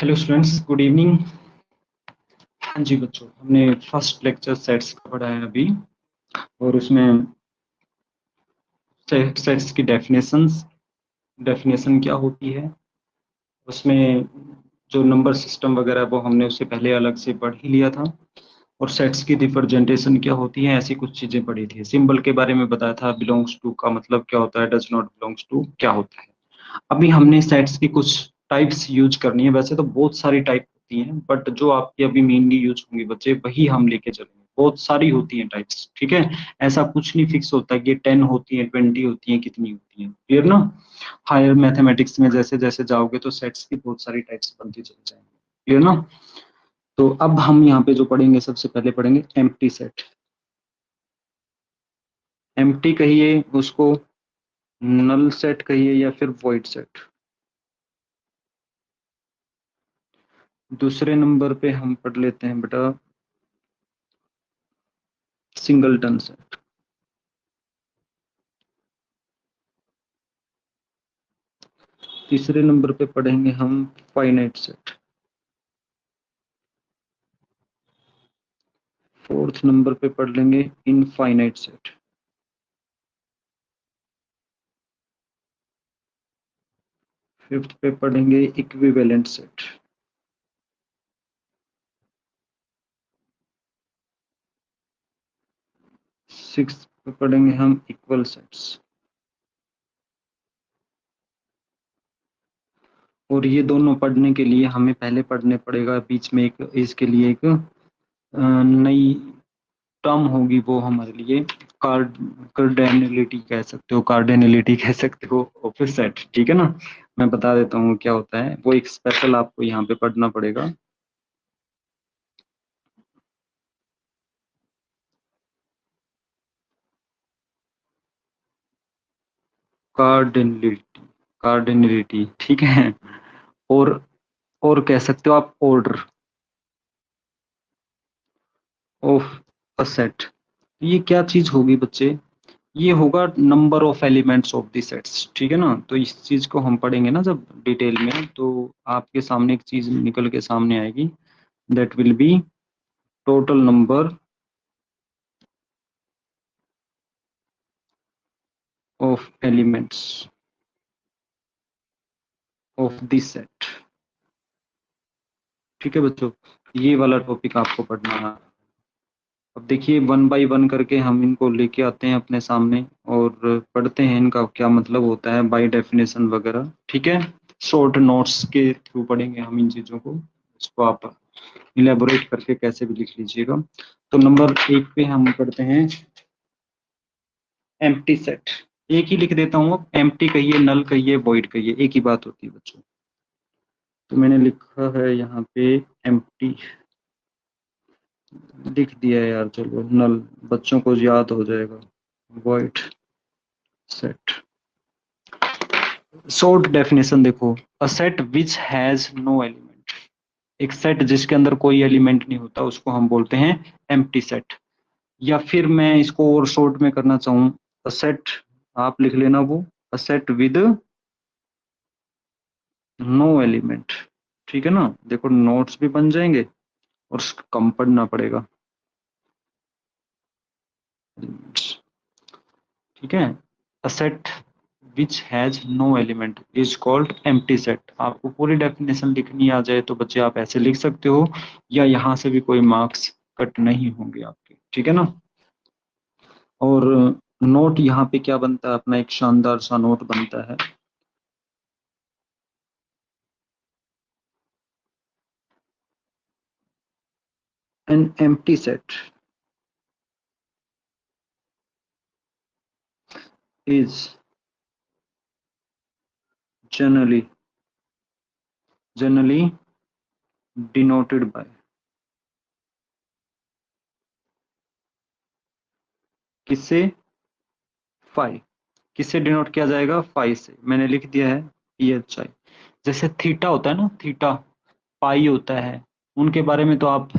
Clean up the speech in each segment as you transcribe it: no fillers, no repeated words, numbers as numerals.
Hello students, good evening. हाँ जी बच्चों, हमने फर्स्ट लेक्चर सेट्स का पढ़ा है अभी, और उसमें सेट्स की डेफिनेशन क्या होती है, उसमें जो नंबर सिस्टम वगैरह वो हमने उससे पहले अलग से पढ़ ही लिया था। और सेट्स की रिप्रेजेंटेशन क्या होती है, ऐसी कुछ चीजें पढ़ी थी। सिंबल के बारे में बताया था, बिलोंग्स टू का मतलब क्या होता है, डज नॉट बिलोंग्स टू क्या होता है। अभी हमने सेट्स की कुछ टाइप्स यूज करनी है। वैसे तो बहुत सारी टाइप होती हैं, बट जो आपकी अभी मेनली यूज होंगी बच्चे, वही हम लेके चलेंगे। बहुत सारी होती हैं टाइप्स, ठीक है। ऐसा कुछ नहीं फिक्स होता कि 10 होती हैं, 20 होती हैं, कितनी होती हैं, क्लियर ना। हायर मैथमेटिक्स में जैसे जैसे जाओगे तो सेट्स की बहुत सारी टाइप्स बनती चली जाएंगी, क्लियर ना। तो अब हम यहाँ पे जो पढ़ेंगे, सबसे पहले पढ़ेंगे एम्प्टी सेट। एम्प्टी कहिए उसको, नल सेट कहिए, या फिर वॉइड सेट। दूसरे नंबर पे हम पढ़ लेते हैं बेटा सिंगलटन सेट। तीसरे नंबर पे पढ़ेंगे हम फाइनाइट सेट। फोर्थ नंबर पे पढ़ लेंगे इनफाइनाइट सेट। फिफ्थ पे पढ़ेंगे इक्विवेलेंट सेट। सिक्स्थ पे पढ़ेंगे हम इक्वल सेट्स। और ये दोनों पढ़ने के लिए हमें पहले पढ़ने पड़ेगा, बीच में एक इसके लिए एक नई टर्म होगी, वो हमारे लिए कार्डेनिलिटी कह सकते हो, कार्डेनिलिटी कह सकते हो ऑफ सेट, ठीक है ना। मैं बता देता हूँ क्या होता है, वो एक स्पेशल आपको यहाँ पे पढ़ना पड़ेगा। कार्डिनलिटी, कार्डिनलिटी, ठीक है। और और कह सकते हो आप ऑर्डर ऑफ अ सेट। ये क्या चीज होगी बच्चे, ये होगा number of elements of the sets, ठीक है ना। तो इस चीज को हम पढ़ेंगे ना जब डिटेल में, तो आपके सामने एक चीज निकल के सामने आएगी, that will be total number of elements of this set, ठीक है बच्चों। ये वाला टॉपिक आपको पढ़ना है। अब देखिए वन बाय वन करके हम इनको लेके आते हैं अपने सामने, और पढ़ते हैं इनका क्या मतलब होता है बाय डेफिनेशन वगैरह, ठीक है। शॉर्ट नोट्स के थ्रू पढ़ेंगे हम इन चीजों को, इसको आप इलेबोरेट करके कैसे भी लिख लीजिएगा। तो नंबर एक पे हम पढ़ते हैं एम्प्टी सेट। एक ही लिख देता हूँ, एम्प्टी कहिए, नल कहिए, वॉइड कहिए, एक ही बात होती है बच्चों। तो मैंने लिखा है यहाँ पे एम्प्टी, लिख दिया है यार, चलो नल, बच्चों को याद हो जाएगा। वॉइड सेट, शॉर्ट डेफिनेशन देखो, a set which has no element. एक सेट जिसके अंदर कोई एलिमेंट नहीं होता उसको हम बोलते हैं एम्प्टी सेट। या फिर मैं इसको और शॉर्ट में करना चाहूँ, अ सेट, आप लिख लेना वो, a set with no element, ठीक है ना। देखो नोट्स भी बन जाएंगे और कम पढ़ना पड़ेगा, ठीक है। A set which has no element is called empty set. आपको पूरी डेफिनेशन लिखनी आ जाए तो बच्चे आप ऐसे लिख सकते हो, या यहाँ से भी कोई मार्क्स कट नहीं होंगे आपके, ठीक है ना। और नोट यहाँ पे क्या बनता है, अपना एक शानदार सा नोट बनता है। N empty set is generally generally denoted by, किससे, फाइ। किससे डिनोट किया जाएगा, फाइ से। मैंने लिख दिया है PHI। जैसे थीटा होता है ना, थीटा, पाई होता है, उनके बारे में तो आप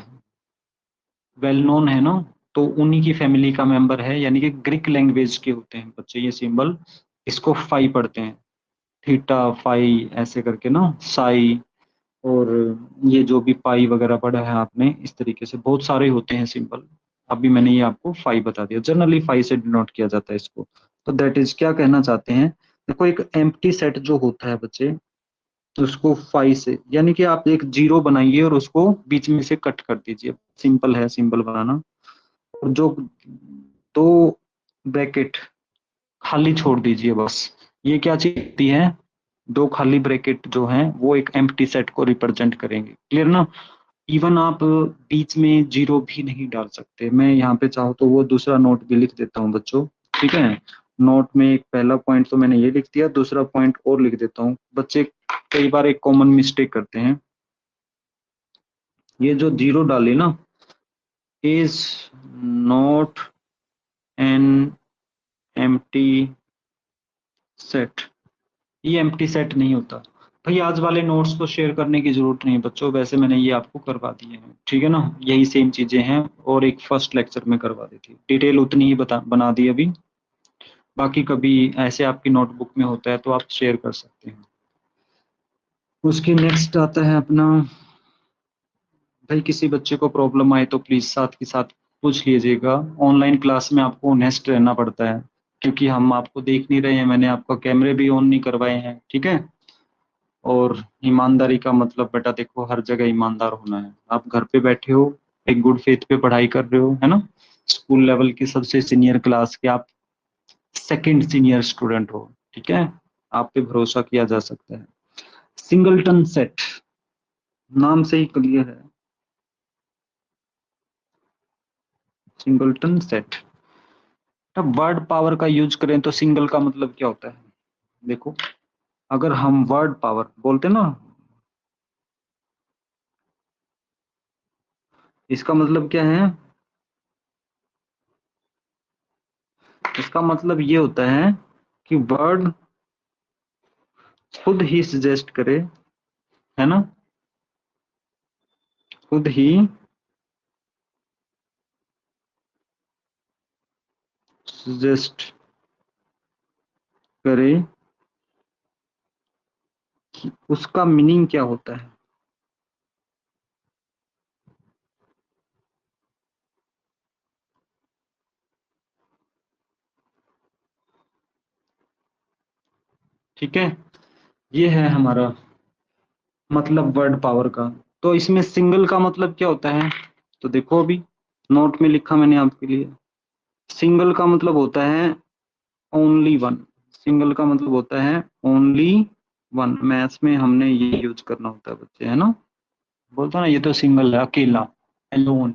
वेल नोन है ना। तो उन्हीं की फैमिली का मेंबर है, यानी कि ग्रीक लैंग्वेज के होते हैं बच्चे ये सिंबल, इसको फाई पढ़ते हैं। थीटा, फाई, ऐसे करके ना, साई, और ये जो भी पाई वगैरह पढ़ा है आपने, इस तरीके से बहुत सारे होते हैं सिंबल। अभी मैंने ये आपको फाई बता दिया, जनरली फाई से डिनोट किया जाता है इसको। तो दैट इज, क्या कहना चाहते हैं, देखो एक एम्प्टी सेट जो होता है बच्चे, तो उसको फाई से, यानी कि आप एक जीरो बनाइए और उसको बीच में से कट कर दीजिए, सिंपल है सिंबल बनाना। और जो दो ब्रैकेट खाली छोड़ दीजिए बस, ये क्या चीज होती है, दो खाली ब्रैकेट जो हैं वो एक एम्प्टी सेट को रिप्रेजेंट करेंगे, क्लियर ना। इवन आप बीच में जीरो भी नहीं डाल सकते, मैं यहाँ पे चाहूँ तो वो दूसरा नोट भी लिख देता हूँ बच्चों, ठीक है। नोट में एक पहला पॉइंट तो मैंने ये लिख दिया, दूसरा पॉइंट और लिख देता हूँ। बच्चे कई बार एक कॉमन मिस्टेक करते हैं, ये जो जीरो डाली ना, is not an empty set, ये एम्प्टी सेट नहीं होता। भाई आज वाले नोट्स को शेयर करने की जरूरत नहीं बच्चों, वैसे मैंने ये आपको करवा दिए हैं, ठीक है ना, यही सेम चीजें हैं और एक फर्स्ट लेक्चर में करवा दी थी, डिटेल उतनी ही बना दी अभी। बाकी कभी ऐसे आपकी नोटबुक में होता है तो आप शेयर कर सकते हैं। उसके नेक्स्ट आता है अपना, भाई किसी बच्चे को प्रॉब्लम आए तो प्लीज साथ के साथ पूछ लीजिएगा। ऑनलाइन क्लास में आपको ऑनेस्ट रहना पड़ता है, क्योंकि हम आपको देख नहीं रहे हैं, मैंने आपका कैमरे भी ऑन नहीं करवाए हैं, ठीक है। और ईमानदारी का मतलब बेटा देखो, हर जगह ईमानदार होना है। आप घर पे बैठे हो, एक गुड फेथ पे पढ़ाई कर रहे हो, है ना, स्कूल लेवल की सबसे सीनियर क्लास के आप सेकंड सीनियर स्टूडेंट हो, ठीक है, आप पे भरोसा किया जा सकता है। सिंगलटन सेट, नाम से ही क्लियर है, सिंगलटन सेट। अब वर्ड पावर का यूज करें तो सिंगल का मतलब क्या होता है, देखो, अगर हम वर्ड पावर बोलते ना, इसका मतलब क्या है, इसका मतलब ये होता है कि वर्ड खुद ही सजेस्ट करे, है ना, खुद ही सजेस्ट करे कि उसका मीनिंग क्या होता है। ठीक है, ये है हमारा मतलब वर्ड पावर का। तो इसमें सिंगल का मतलब क्या होता है, तो देखो अभी नोट में लिखा मैंने आपके लिए, सिंगल का मतलब होता है ओनली वन, सिंगल का मतलब होता है ओनली वन। मैथ्स में हमने ये यूज करना होता है बच्चे, है ना, बोलता ना ये तो सिंगल है, अकेला, एलोन,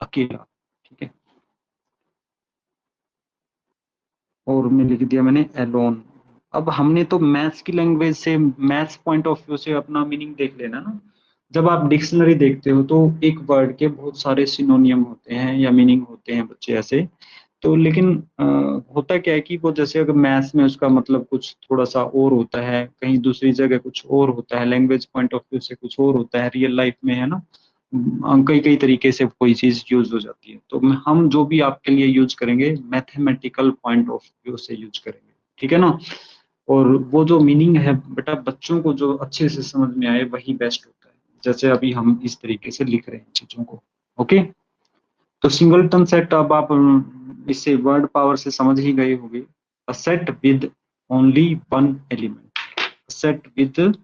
अकेला, ठीक है। और में लिख दिया मैंने एलोन। अब हमने तो मैथ्स की लैंग्वेज से, मैथ्स पॉइंट ऑफ व्यू से अपना मीनिंग देख लेना ना। जब आप डिक्शनरी देखते हो तो एक वर्ड के बहुत सारे सिनोनियम होते हैं या मीनिंग होते हैं बच्चे ऐसे। तो लेकिन होता क्या है कि वो जैसे अगर मैथ्स में उसका मतलब कुछ थोड़ा सा और होता है, कहीं दूसरी जगह कुछ और होता है, लैंग्वेज पॉइंट ऑफ व्यू से कुछ और होता है, रियल लाइफ में, है ना, कई कई तरीके से कोई चीज यूज हो जाती है। तो हम जो भी आपके लिए यूज करेंगे मैथमेटिकल पॉइंट ऑफ व्यू से यूज करेंगे, ठीक है ना। और वो जो मीनिंग है बेटा, बच्चों को जो अच्छे से समझ में आए वही बेस्ट होता है, जैसे अभी हम इस तरीके से लिख रहे हैं चीजों को, ओके। तो सिंगलटन सेट, अब आप इससे वर्ड पावर से समझ ही गए होंगे, अ set with only one element, set with,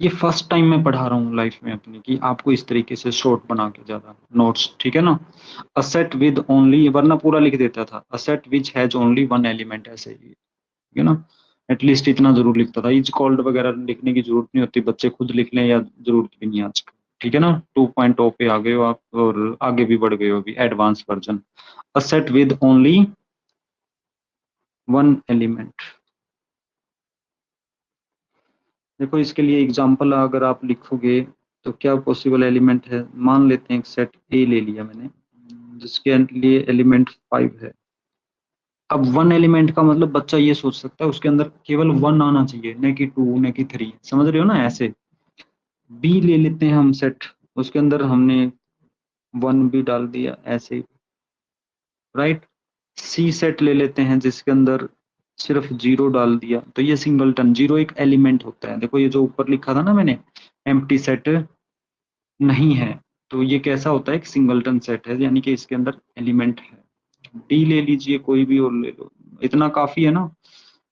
ये फर्स्ट टाइम मैं पढ़ा रहा हूँ लाइफ में अपनी कि आपको इस तरीके से शॉर्ट बना के ज्यादा नोट्स, ठीक है ना। अ सेट विद ओनली, वरना पूरा लिख देता था, अ set which has only one element, ऐसे ही, ठीक है ना। एटलीस्ट इतना जरूर लिखता था, इज कॉल्ड वगैरह लिखने की जरूरत नहीं होती, बच्चे खुद लिख लें या जरूरत भी नहीं है आजकल, ठीक है ना। 2.0 पे आ गए हो आप और आगे भी बढ़ गए हो अभी, advance version. A set with only one element, देखो इसके लिए एग्जांपल अगर आप लिखोगे तो क्या पॉसिबल एलिमेंट है, मान लेते हैं एक सेट ए ले लिया मैंने, जिसके लिए एलिमेंट 5 है। अब वन एलिमेंट का मतलब बच्चा ये सोच सकता है उसके अंदर केवल वन आना चाहिए, न कि टू, न कि थ्री, समझ रहे हो ना ऐसे। बी ले लेते हैं हम सेट, उसके अंदर हमने वन भी डाल दिया ऐसे, राइट। सी सेट ले लेते हैं जिसके अंदर सिर्फ जीरो डाल दिया, तो ये सिंगलटन, जीरो एक एलिमेंट होता है। देखो ये जो ऊपर लिखा था ना मैंने, एम्प्टी सेट नहीं है, तो ये कैसा होता है, एक सिंगलटन सेट है, यानी कि इसके अंदर एलिमेंट है। डी ले लीजिए, कोई भी और ले लो, इतना काफी है ना।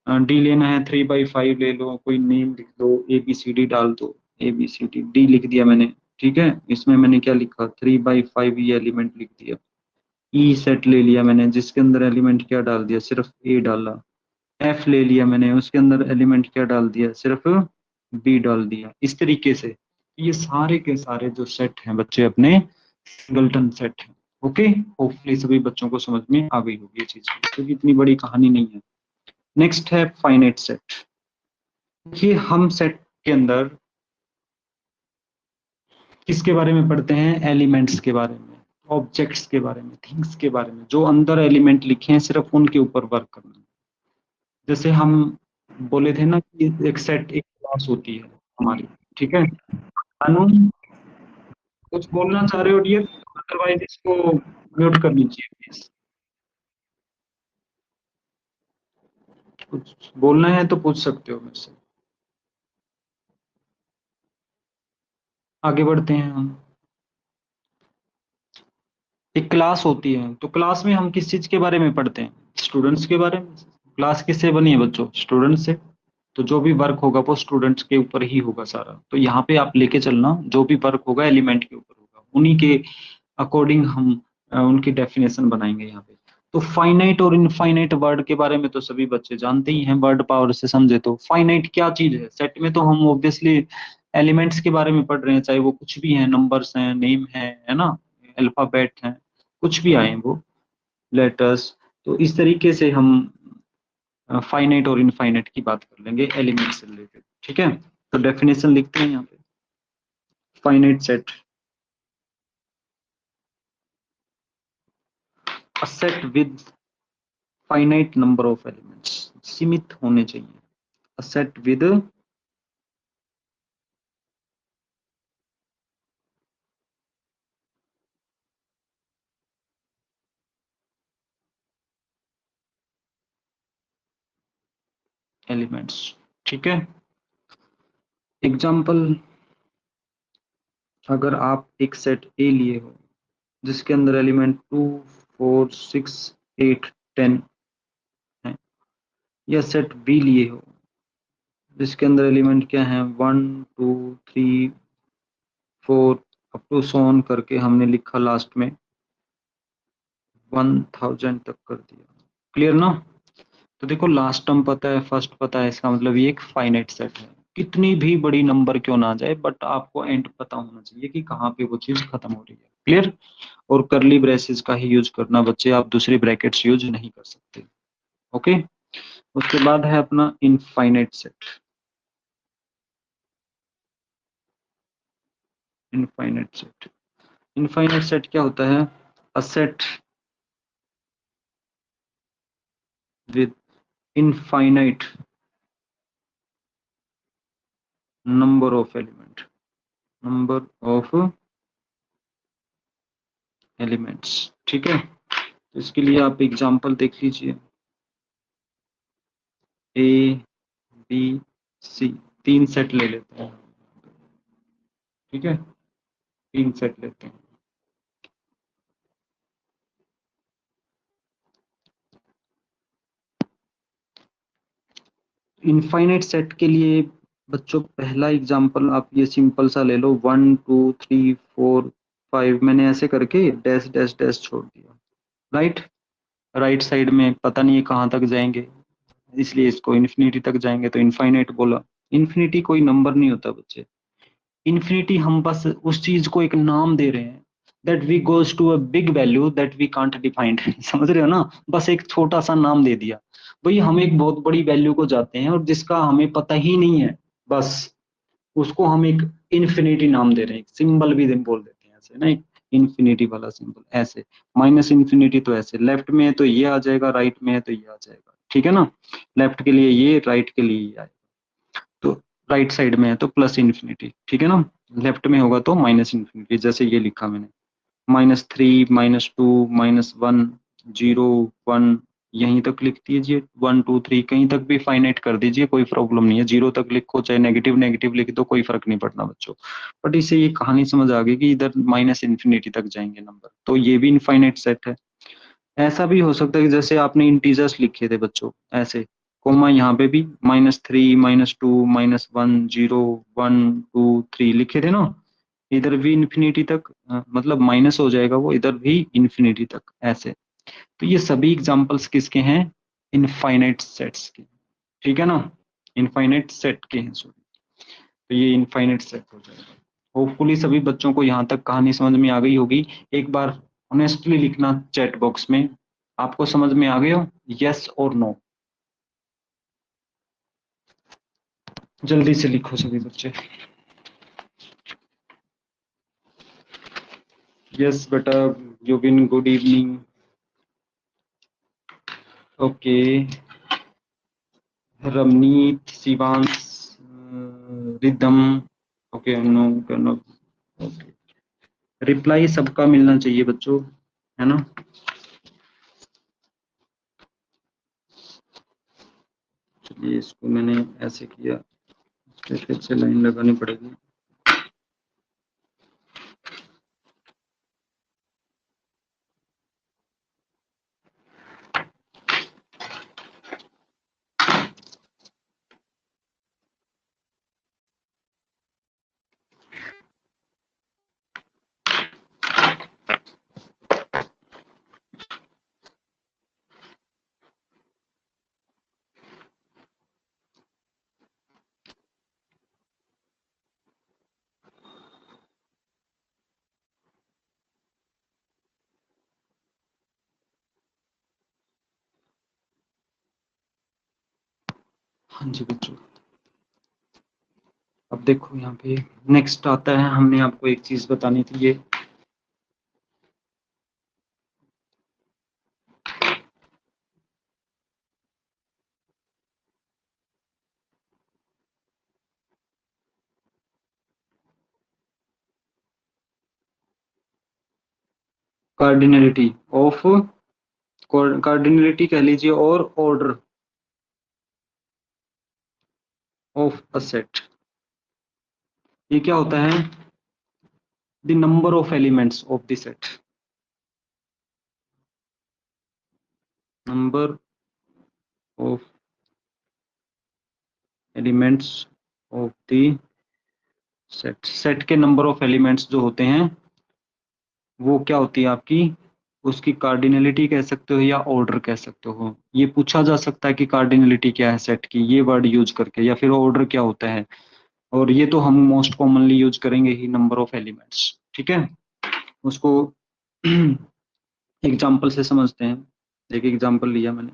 डी लेना है 3/5 ले लो, कोई नेम लिख दो, ABCD डाल दो, ABCD, डी लिख दिया मैंने। ठीक है, इसमें मैंने क्या लिखा, 3/5 ये एलिमेंट लिख दिया। ई सेट ले लिया मैंने, जिसके अंदर एलिमेंट क्या डाल दिया, सिर्फ ए डाला। एफ ले लिया मैंने, उसके अंदर एलिमेंट क्या डाल दिया, सिर्फ बी डाल दिया। इस तरीके से ये सारे के सारे जो सेट हैं बच्चे अपने सिंगलटन सेट हैं। ओके, होपफुली सभी बच्चों को समझ में आ गई होगी ये चीज, क्योंकि इतनी बड़ी कहानी नहीं है। नेक्स्ट है फाइनाइट सेट। देखिए हम सेट के अंदर किसके बारे में पढ़ते हैं, एलिमेंट्स के बारे में, ऑब्जेक्ट्स के बारे में, थिंग्स के बारे में, जो अंदर एलिमेंट लिखे हैं सिर्फ उनके ऊपर वर्क करना है। जैसे हम बोले थे ना कि एक सेट एक क्लास होती है हमारी। ठीक है, अनु कुछ बोलना चाह रहे हो डियर, अदरवाइज इसको म्यूट कर लीजिए प्लीज। कुछ बोलना है तो पूछ सकते हो मेरे से। आगे बढ़ते हैं हम। एक क्लास होती है, तो क्लास में हम किस चीज के बारे में पढ़ते हैं, स्टूडेंट्स के बारे में। क्लास किससे बनी है बच्चों, स्टूडेंट से। तो जो भी वर्क होगा वो स्टूडेंट्स के ऊपर ही होगा सारा। तो यहाँ पे आप लेके चलना, जो भी वर्क होगा एलिमेंट के ऊपर होगा, उन्हीं के अकॉर्डिंग हम उनकी डेफिनेशन बनाएंगे यहाँ पे। तो फाइनाइट और इनफाइनाइट वर्ड के बारे में तो सभी बच्चे जानते ही हैं, वर्ड पावर से समझे तो। फाइनाइट क्या चीज है, सेट में तो हम ऑब्वियसली एलिमेंट्स के बारे में पढ़ रहे हैं, चाहे वो कुछ भी है, नंबर्स हैं, नेम है ना, अल्फाबेट है, कुछ भी आए वो, लेटर्स। तो इस तरीके से हम फाइनाइट और इनफाइनाइट की बात कर लेंगे एलिमेंट से रिलेटेड। ठीक है, तो डेफिनेशन लिखते हैं यहाँ पे। Finite set, a set with finite number of elements, सीमित होने चाहिए। अ सेट विद एलिमेंट्स। ठीक है, एग्जाम्पल, अगर आप एक सेट ए लिए हो जिसके अंदर एलिमेंट 2, 4, 6, 8, 10 है, या सेट बी लिए हो जिसके अंदर एलिमेंट क्या है, 1, 2, 3, 4 अप टू सोन करके हमने लिखा लास्ट में 1000 तक कर दिया। क्लियर ना। तो देखो लास्ट टर्म पता है, फर्स्ट पता है, इसका मतलब ये एक फाइनाइट सेट है। कितनी भी बड़ी नंबर क्यों ना आ जाए, बट आपको एंड पता होना चाहिए कि कहाँ पे वो चीज खत्म हो रही है। क्लियर। और करली ब्रेसेस का ही यूज करना बच्चे, आप दूसरी ब्रैकेट्स यूज नहीं कर सकते। ओके, उसके बाद है अपना infinite set. Infinite set, infinite set क्या होता है, a set with infinite number of element, number of elements. ठीक है, तो इसके लिए आप एग्जांपल देख लीजिए, A B C, तीन सेट ले लेते हैं। ठीक है, तीन सेट लेते हैं। इनफाइनाइट सेट के लिए बच्चों पहला एग्जांपल आप ये सिंपल सा ले लो, 1, 2, 3, 4, 5, मैंने ऐसे करके डैश डैश डैश छोड़ दिया। राइट, राइट साइड में पता नहीं है कहाँ तक जाएंगे, इसलिए इसको इन्फिनिटी तक जाएंगे, तो इनफाइनाइट बोला। इन्फिनिटी कोई नंबर नहीं होता बच्चे, इन्फिनिटी हम बस उस चीज को एक नाम दे रहे हैं, that we goes to a big value that we can't defined. समझ रहे हो ना, बस एक छोटा सा नाम दे दिया। भाई हम एक बहुत बड़ी वैल्यू को जाते हैं और जिसका हमें पता ही नहीं है, बस उसको हम एक इन्फिनिटी नाम दे रहे हैं, सिंबल भी बोल देते हैं ऐसे ना, एक इन्फिनिटी वाला सिंबल ऐसे। माइनस इन्फिनिटी तो ऐसे, लेफ्ट में है तो ये आ जाएगा, राइट में है तो ये आ जाएगा। ठीक है ना, लेफ्ट के लिए ये, राइट के लिए ये आएगा। तो राइट साइड में है तो प्लस इन्फिनिटी, ठीक है ना, लेफ्ट में होगा तो माइनस इन्फिनिटी, जैसे ये लिखा मैंने, -3, -2, -1, 0, 1, यहीं तक लिख दीजिए 1 2 3, कहीं तक भी फाइनाइट कर दीजिए, कोई प्रॉब्लम नहीं है। 0 तक लिखो, चाहे नेगेटिव नेगेटिव लिख दो, कोई फर्क नहीं पड़ना बच्चों। बट इससे ये कहानी समझ आ गई कि इधर माइनस इन्फिनिटी तक जाएंगे नंबर, तो ये भी इनफाइनाइट सेट है। ऐसा भी हो सकता है कि जैसे आपने इंटीजर्स लिखे थे बच्चों ऐसे, कोमा यहाँ पे भी -3 -2 -1 0 1 2 3 लिखे थे ना, इधर भी इन्फिनिटी तक, मतलब माइनस हो जाएगा वो, इधर भी इन्फिनिटी तक ऐसे। तो ये सभी एग्जांपल्स किसके हैं? इनफाइनाइट सेट्स के। ठीक है ना, इनफाइनाइट सेट के हैं सॉरी। तो ये इनफाइनाइट सेट हो जाएगा। होपफुली सभी बच्चों को यहाँ तक कहानी समझ में आ गई होगी। एक बार ऑनेस्टली लिखना चैट बॉक्स में, आपको समझ में आ गए हो, यस और नो। जल्दी से लिखो सभी बच्चे। यस बेटा, Yubin good evening. Okay, Ravneet, Shivansh, Ridham, okay no करना। ओके, रिप्लाई सबका मिलना चाहिए बच्चों, है ना। चलिए इसको मैंने ऐसे किया, फिर से लाइन लगानी पड़ेगी। हाँ जी बच्चों, अब देखो यहाँ पे नेक्स्ट आता है, हमने आपको एक चीज बतानी थी, ये कार्डिनलिटी ऑफ, कार्डिनलिटी कह लीजिए, और ऑर्डर ऑफ अ सेट। ये क्या होता है? The number of elements of the set, number of elements of the set. Set के नंबर ऑफ एलिमेंट्स जो होते हैं वो क्या होती है आपकी, उसकी कार्डिनलिटी कह सकते हो या ऑर्डर कह सकते हो। ये पूछा जा सकता है कि कार्डिनलिटी क्या है सेट की, ये वर्ड यूज करके, या फिर ऑर्डर क्या होता है। और ये तो हम मोस्ट कॉमनली यूज करेंगे ही, नंबर ऑफ एलिमेंट्स। ठीक है, उसको एग्जाम्पल से समझते हैं। एक एग्जाम्पल लिया मैंने,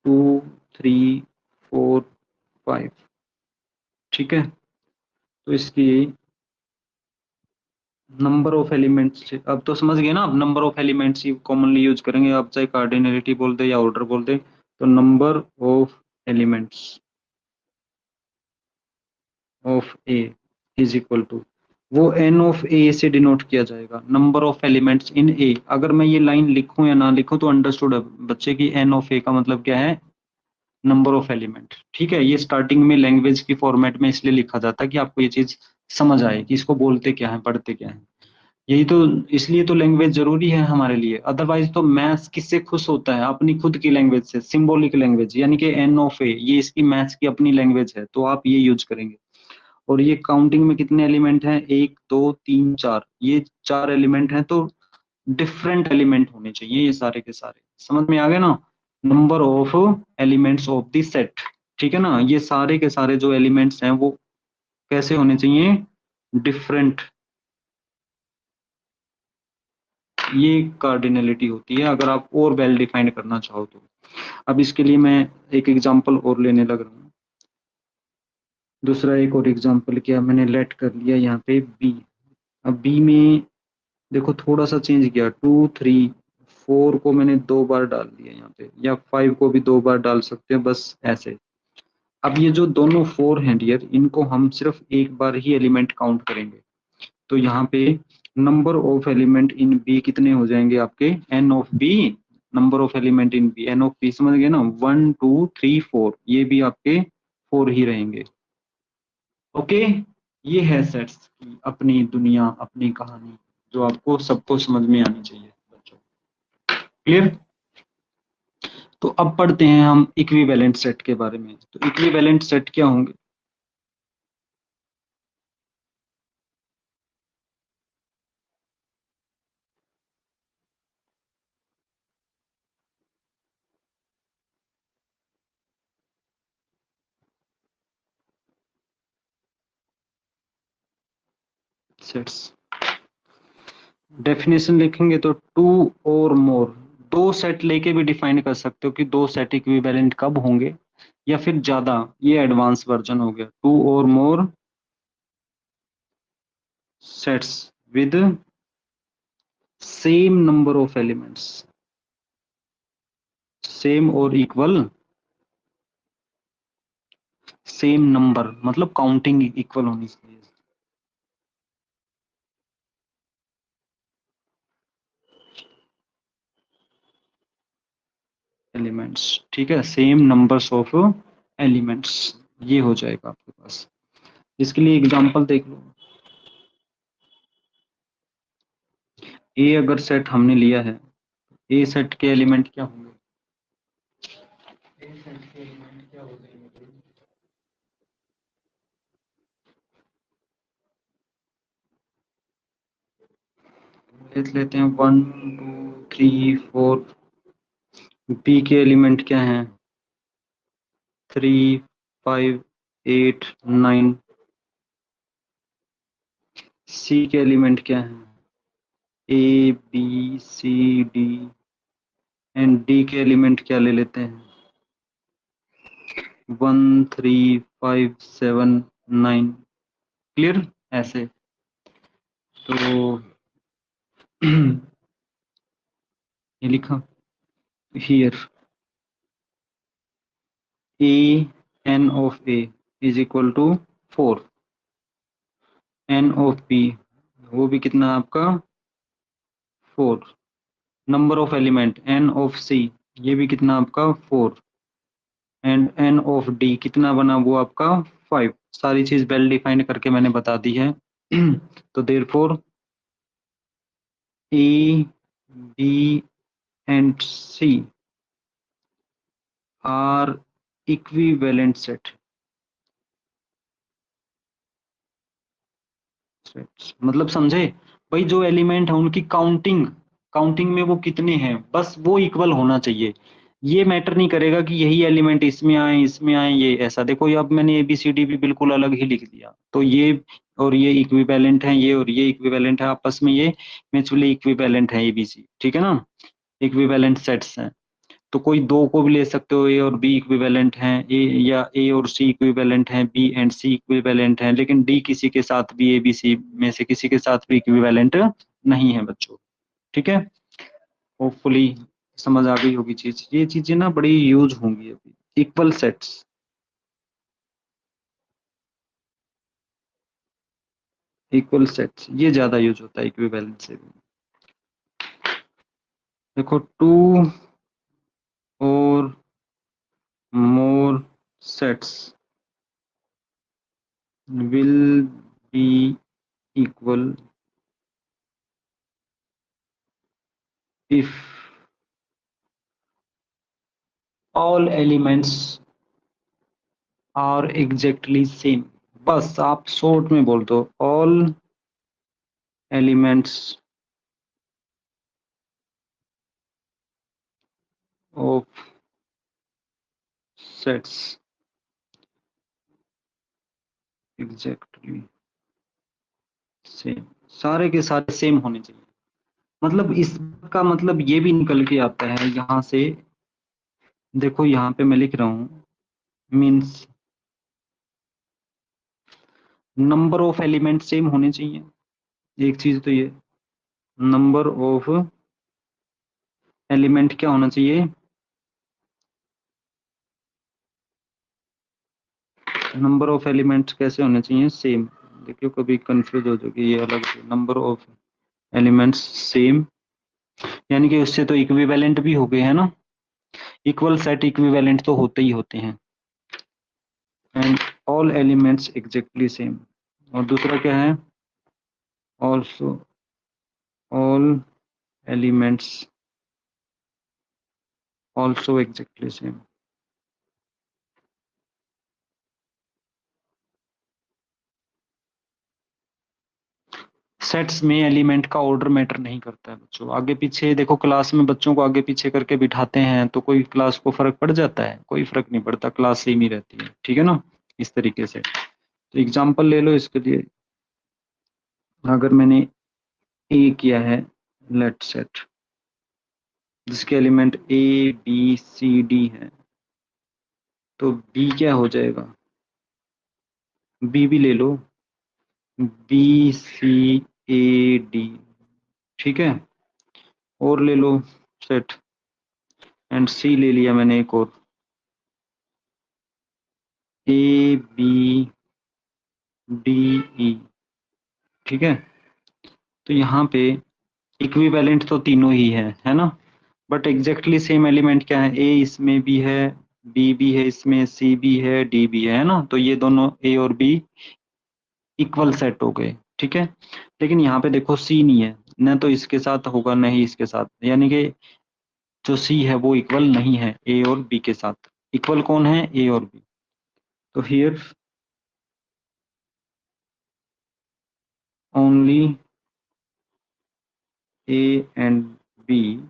2 3 4 5। ठीक है, तो इसकी नंबर ऑफ एलिमेंट्स, अब तो समझ गए ना, अब number of elements he commonly use करेंगे, आप चाहे कार्डिनलिटी बोल दे या ऑर्डर बोल दे। तो number of elements of A is equal to, वो एन ऑफ ए से डिनोट किया जाएगा, number of elements in A. अगर मैं ये लाइन लिखूं या ना लिखूं तो अंडरस्टूड है बच्चे की, एन ऑफ ए का मतलब क्या है? Number of element. ठीक है, ये स्टार्टिंग में लैंग्वेज की फॉर्मेट में इसलिए लिखा जाता है कि आपको ये चीज समझ आए कि इसको बोलते क्या है, पढ़ते क्या है। यही तो, इसलिए तो लैंग्वेज जरूरी है हमारे लिए। अदरवाइज तो मैथ्स किससे खुश होता है? अपनी खुद की लैंग्वेज से, सिंबॉलिक लैंग्वेज, यानी कि एन ऑफ ए, ये इसकी मैथ्स की अपनी लैंग्वेज है, तो आप ये यूज करेंगे। और ये काउंटिंग में कितने एलिमेंट हैं? 1 2 3 4, ये 4 एलिमेंट हैं, तो डिफरेंट एलिमेंट होने चाहिए ये सारे के सारे। समझ में आ गया ना, number of elements of the set. ठीक है ना, ये सारे के सारे जो एलिमेंट्स हैं वो कैसे होने चाहिए? डिफरेंट। ये कार्डिनलिटी होती है, अगर आप और वेल डिफाइंड करना चाहो तो। अब इसके लिए मैं एक एग्जांपल और लेने लग रहा हूँ। दूसरा एक और एग्जांपल किया मैंने, लेट कर लिया यहाँ पे बी। अब बी में देखो थोड़ा सा चेंज किया, 2 3 4 को मैंने 2 बार डाल दिया यहाँ पे, या 5 को भी 2 बार डाल सकते हैं, बस ऐसे। अब ये जो दोनों 4 हैं डियर, इनको हम सिर्फ एक बार ही एलिमेंट काउंट करेंगे। तो यहाँ पे number of element in B कितने हो जाएंगे आपके, n of B, number of element in B, n of B समझ गए ना, 1 2 3 4, ये भी आपके 4 ही रहेंगे। ओके, ये है सेट्स की अपनी दुनिया, अपनी कहानी, जो आपको सबको समझ में आनी चाहिए बच्चों। क्लियर? तो अब पढ़ते हैं हम इक्विवेलेंट सेट के बारे में। तो इक्विवेलेंट सेट क्या होंगे? सेट्स डेफिनेशन लिखेंगे तो टू और मोर, दो सेट लेके भी डिफाइन कर सकते हो कि दो सेट इक्विवेलेंट कब होंगे, या फिर ज्यादा, ये एडवांस वर्जन हो गया, two or more sets with same number of elements, same और इक्वल, सेम नंबर मतलब काउंटिंग इक्वल होनी चाहिए, एलिमेंट्स, ठीक है, सेम नंबर्स ऑफ एलिमेंट्स, ये हो जाएगा आपके पास। इसके लिए एग्जांपल देख लो। ए अगर सेट हमने लिया है, ए सेट के एलिमेंट क्या होंगे? ए सेट के एलिमेंट क्या हो जाएंगे? देख लेते हैं, 1 2 3 4। बी के एलिमेंट क्या हैं? 3 5 8 9। सी के एलिमेंट क्या हैं? A B C D. And D के एलिमेंट क्या ले लेते हैं? 1 3 5 7 9। क्लियर? ऐसे तो ये लिखा here, A n of A is equal to 4, n of B वो भी कितना आपका 4, number of element n of C ये भी कितना आपका 4, एंड एन ऑफ डी कितना बना वो आपका 5। सारी चीज वेल डिफाइंड करके मैंने बता दी है। तो therefore A B and C are equivalent set, मतलब समझे भाई, जो एलिमेंट है उनकी काउंटिंग, काउंटिंग में वो कितने हैं बस वो इक्वल होना चाहिए। ये मैटर नहीं करेगा कि यही एलिमेंट इसमें आए, ये ऐसा देखो, ये अब मैंने ABCD भी बिल्कुल अलग ही लिख दिया, तो ये और ये इक्विवेलेंट है, ये और ये इक्विवेलेंट है आपस में, ये म्यूचुअली इक्विवेलेंट है ABC, ठीक है ना, इक्विवेलेंट सेट्स हैं। तो कोई दो को भी ले सकते हो, ए और बी इक्विवेलेंट हैं, ए या ए और सी इक्विवेलेंट हैं, बी एंड सी इक्विवेलेंट हैं, लेकिन डी किसी के साथ भी, ए बी सी में से किसी के साथ भी इक्विवेलेंट नहीं है बच्चों। ठीक है, होपफुली समझ आ गई होगी चीज, ये चीजें ना बड़ी यूज होंगी अभी। इक्वल सेट्स, इक्वल सेट्स ये ज्यादा यूज होता है इक्विवेलेंट से भी। देखो, two or more sets will be equal if all elements are exactly same। बस आप शॉर्ट में बोल दो, all elements of sets exactly same, सारे के सारे सेम होने चाहिए। मतलब इसका मतलब ये भी निकल के आता है यहाँ से, देखो यहाँ पे मैं लिख रहा हूँ, means number of element same होने चाहिए, एक चीज तो ये, नंबर ऑफ एलिमेंट क्या होना चाहिए, नंबर ऑफ एलिमेंट्स कैसे होने चाहिए, सेम। देखियो कभी कंफ्यूज हो जाओगे, ये अलग है, नंबर ऑफ एलिमेंट्स सेम, यानी कि उससे तो इक्विवेलेंट भी हो गए है ना, इक्वल सेट इक्विवेलेंट तो होते ही होते हैं। And all elements exactly same, और दूसरा क्या है, also all elements also exactly same. Sets में एलिमेंट का ऑर्डर मैटर नहीं करता है बच्चों, आगे पीछे देखो, क्लास में बच्चों को आगे पीछे करके बिठाते हैं तो कोई क्लास को फर्क पड़ जाता है, कोई फर्क नहीं पड़ता, क्लास सेम ही रहती है, ठीक है ना, इस तरीके से। तो एग्जांपल ले लो इसके लिए, अगर मैंने ए किया है, लेट सेट जिसके element A B C D है, तो बी क्या हो जाएगा, बी भी ले लो, बी सी ए डी, ठीक है, और ले लो सेट, एंड सी ले लिया मैंने एक और, ए बी डी ई, ठीक है। तो यहाँ पे इक्विवेलेंट तो तीनों ही है ना, बट एग्जैक्टली सेम एलिमेंट क्या है, ए इसमें भी है, बी भी है इसमें, सी भी है, डी भी है ना, तो ये दोनों ए और बी इक्वल सेट हो गए, ठीक है। लेकिन यहाँ पे देखो सी नहीं है, न तो इसके साथ होगा न ही इसके साथ, यानी कि जो सी है वो इक्वल नहीं है ए और बी के साथ, इक्वल कौन है, ए और बी। तो here only A and B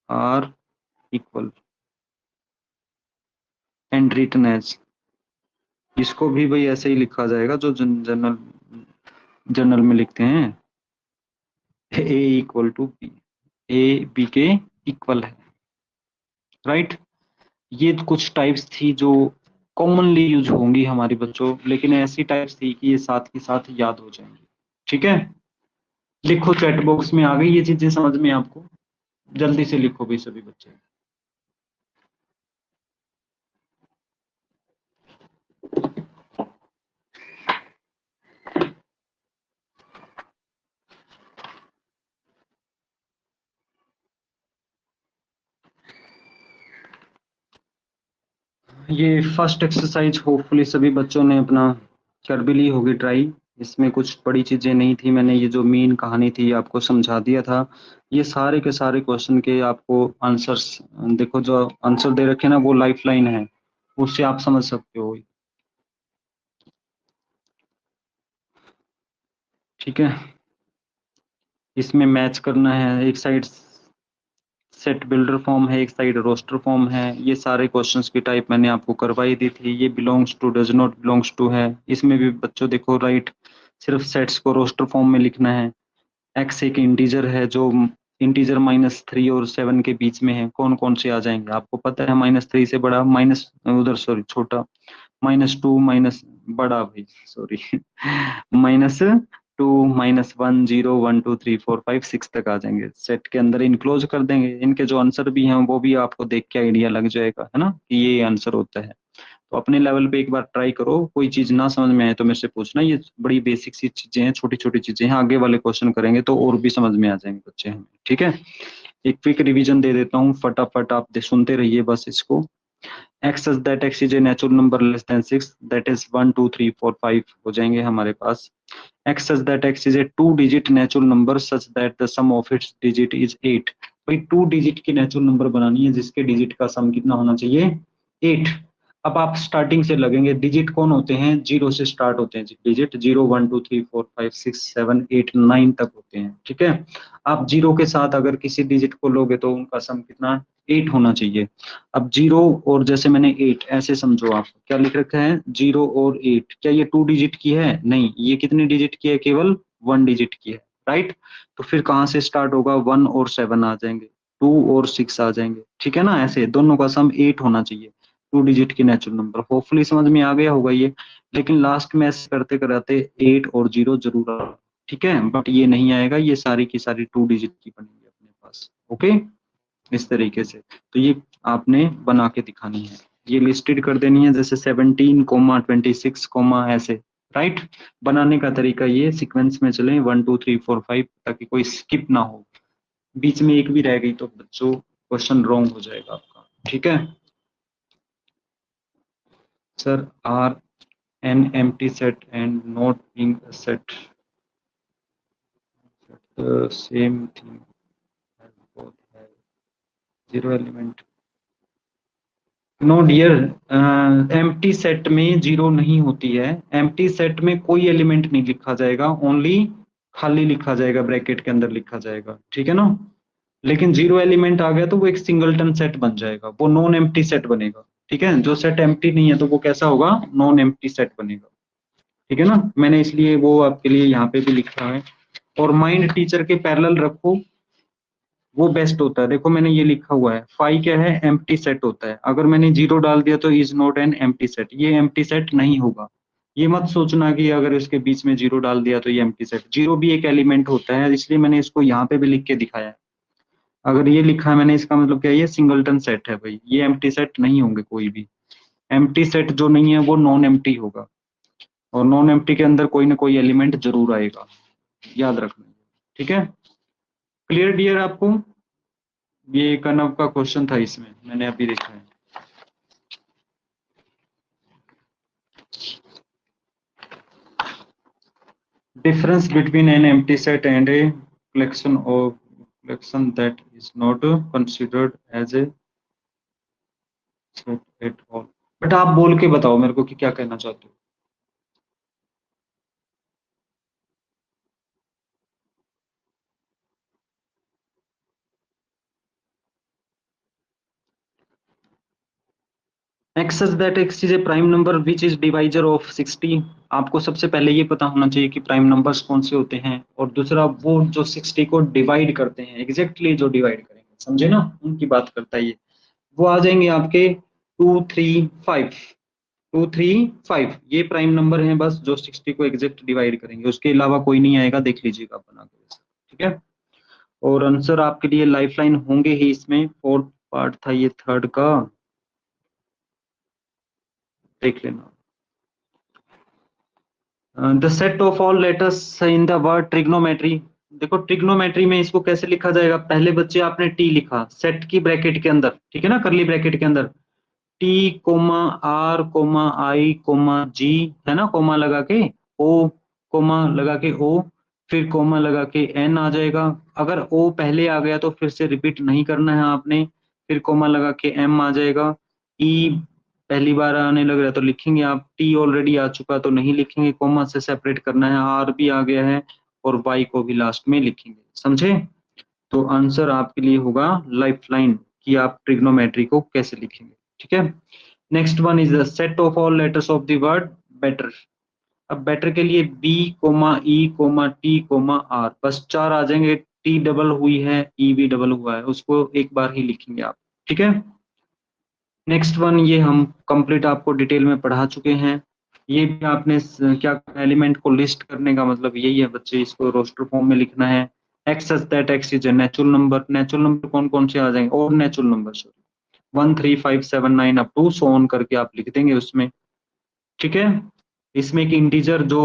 are equal and written as, इसको भी भाई ऐसे ही लिखा जाएगा जो जनरल जनरल में लिखते हैं, A equal to B, A B के इक्वल है, राइट। ये तो कुछ टाइप्स थी जो कॉमनली यूज होंगी हमारी बच्चों, लेकिन ऐसी टाइप्स थी कि ये साथ के साथ याद हो जाएंगी, ठीक है। लिखो चैट बॉक्स में, आ गई ये चीजें समझ में आपको, जल्दी से लिखो भाई सभी बच्चे। ये फर्स्ट एक्सरसाइज होपफुली सभी बच्चों ने अपना कर भी ली होगी ट्राई, इसमें कुछ बड़ी चीजें नहीं थी, मैंने ये जो मेन कहानी थी आपको समझा दिया था। ये सारे के सारे क्वेश्चन के आपको आंसर्स, देखो जो आंसर दे रखे ना वो लाइफ लाइन है, उससे आप समझ सकते हो, ठीक है। इसमें मैच करना है, एक साइड सेट बिल्डर फॉर्म है, एक साइड रोस्टर फॉर्म है, ये सारे क्वेश्चंस की टाइप मैंने आपको करवाई दी थी। ये belongs to does not belongs to है, इसमें भी बच्चों देखो राइट, सिर्फ सेट्स को रोस्टर फॉर्म में लिखना है। एक्स एक इंटीजर है, जो इंटीजर -3 और 7 के बीच में है, कौन कौन से आ जाएंगे आपको पता है, -3 से बड़ा, माइनस उधर सॉरी छोटा, -2 माइनस बड़ा भाई सॉरी -2 -1 0 1 2 3 4 5 6 तक आ जाएंगे, सेट के अंदर इनक्लोज कर देंगे। इनके जो आंसर भी हैं वो भी आपको देख के आइडिया लग जाएगा, है ना, कि ये आंसर होता है। तो अपने लेवल पे एक बार ट्राई करो, कोई चीज ना समझ में आए तो मेरे से पूछना, ये बड़ी बेसिक सी चीजें हैं, छोटी छोटी चीजें हैं, आगे वाले क्वेश्चन करेंगे तो और भी समझ में आ जाएंगे बच्चे हमें, ठीक है। एक क्विक रिवीजन दे देता हूँ, फटाफट आप सुनते रहिए बस इसको। x such that x is a natural number less than 6, that is 1 2 3 4 5 हो जाएंगे हमारे पास। x such that x is a 2 digit natural number such that the sum of its digit is 8, भाई 2 डिजिट की नेचुरल नंबर बनानी है जिसके digit का सम कितना होना चाहिए, 8। अब आप स्टार्टिंग से लगेंगे, डिजिट कौन होते हैं, जीरो से स्टार्ट होते हैं डिजिट, 0 1 2 3 4 5 6 7 8 9 तक होते हैं, ठीक है। आप जीरो के साथ अगर किसी डिजिट को लोगे तो उनका सम कितना, 8 होना चाहिए। अब जीरो और जैसे मैंने 8 ऐसे समझो, आप क्या लिख रखा है, 0 और 8, क्या ये 2 डिजिट की है, नहीं, ये कितनी डिजिट की है, केवल 1 डिजिट की है, राइट। तो फिर कहाँ से स्टार्ट होगा, 1 और 7 आ जाएंगे, 2 और 6 आ जाएंगे, ठीक है ना, ऐसे दोनों का सम 8 होना चाहिए, 2 डिजिट की नेचुरल नंबर। होपफुली समझ में आ गया होगा ये, लेकिन लास्ट में ऐसे करते कराते 8 और 0 जरूर आ, ठीक है, बट ये नहीं आएगा, ये सारी की सारी 2 डिजिट की बनेगी अपने पास, ओके, इस तरीके से। तो ये आपने बना के दिखानी है। ये लिस्टेड कर देनी है, जैसे 17 कोमा 26 कोमा ऐसे, राइट। बनाने का तरीका ये, सीक्वेंस में चलें 1 2 3 4 5, ताकि कोई स्किप ना हो, बीच में एक भी रह गई तो बच्चों क्वेश्चन रॉन्ग हो जाएगा आपका, ठीक है। Sir are an empty set and not being a set, same thing, zero element. No dear, empty set में जीरो नहीं होती है, एम्प्टी सेट में कोई एलिमेंट नहीं लिखा जाएगा, ओनली खाली लिखा जाएगा, ब्रैकेट के अंदर लिखा जाएगा, ठीक है ना। लेकिन जीरो एलिमेंट आ गया तो वो एक सिंगलटन सेट बन जाएगा, वो नॉन एम्प्टी सेट बनेगा, ठीक है। जो सेट एम्प्टी नहीं है तो वो कैसा होगा, नॉन एम्प्टी सेट बनेगा, ठीक है ना। मैंने इसलिए वो आपके लिए यहाँ पे भी लिखा है। और माइंड टीचर के पैरेलल रखो, वो बेस्ट होता है। देखो मैंने ये लिखा हुआ है, फाई क्या है, एम्प्टी सेट होता है, अगर मैंने जीरो डाल दिया तो is not an empty set, ये एम्प्टी सेट नहीं होगा। ये मत सोचना कि अगर इसके बीच में जीरो डाल दिया तो ये एम्प्टी सेट, जीरो भी एक एलिमेंट होता है, इसलिए मैंने इसको यहाँ पे भी लिख के दिखाया है। अगर ये लिखा है मैंने, इसका मतलब क्या है, ये सिंगलटन सेट है भाई, ये एम्प्टी सेट नहीं होंगे कोई भी। एम्प्टी सेट जो नहीं है वो नॉन एम्प्टी होगा, और नॉन एम्प्टी के अंदर कोई ना कोई एलिमेंट जरूर आएगा, याद रखना, ठीक है। क्लियर डियर आपको, ये कनव का क्वेश्चन था, इसमें मैंने अभी देखा है। Difference between an empty set and a collection that is not considered as a set at all. But आप बोल के बताओ मेरे को कि क्या कहना चाहते हो। X such that X is a prime number which is divisor of 60। आपको सबसे पहले ये पता होना चाहिए कि प्राइम नंबर्स कौन से होते हैं, और दूसरा वो जो 60 को डिवाइड करते हैं, एग्जैक्टली जो डिवाइड करेंगे, समझे ना, उनकी बात करता है ये। वो आ जाएंगे आपके 2 3 5, 2 3 5, ये प्राइम नंबर हैं बस, जो 60 को एग्जैक्ट डिवाइड करेंगे, उसके अलावा कोई नहीं आएगा, देख लीजिएगा बना के, ठीक है। और आंसर आपके लिए लाइफलाइन होंगे ही, इसमें फोर्थ पार्ट था ये थर्ड का, देख लेना। The set of all letters in the word trigonometry. देखो ट्रिग्नोमेट्री में इसको कैसे लिखा जाएगा, पहले बच्चे आपने टी लिखा सेट की ब्रैकेट के अंदर, ठीक है ना, करली ब्रैकेट के अंदर, T comma R comma I comma G, है ना, कोमा लगा के ओ, कोमा लगा के ओ, फिर कोमा लगा के एन आ जाएगा। अगर ओ पहले आ गया तो फिर से रिपीट नहीं करना है आपने, फिर कोमा लगा के एम आ जाएगा। ई पहली बार आने लग रहा है तो लिखेंगे आप, टी ऑलरेडी आ चुका तो नहीं लिखेंगे, कोमा से सेपरेट करना है, आर भी आ गया है, और वाई को भी लास्ट में लिखेंगे, समझे। तो आंसर आपके लिए होगा लाइफलाइन, कि आप ट्रिग्नोमेट्री को कैसे लिखेंगे, ठीक है। Next one is the set of all letters of the word better. अब बेटर के लिए B comma E comma T comma R, बस चार आ जाएंगे, टी डबल हुई है, ई भी डबल हुआ है, उसको एक बार ही लिखेंगे आप, ठीक है। नेक्स्ट वन, ये हम कंप्लीट आपको डिटेल में पढ़ा चुके हैं। ये भी आपने क्या, एलिमेंट को लिस्ट करने का मतलब यही है बच्चे, इसको रोस्टर फॉर्म में लिखना है। X such that x is a natural number, natural number कौन कौन से आ जाएंगे, और natural number, sorry, 1 3 5 7 9 up to so on करके आप लिख देंगे उसमें, ठीक है। इसमें एक इंटीजर जो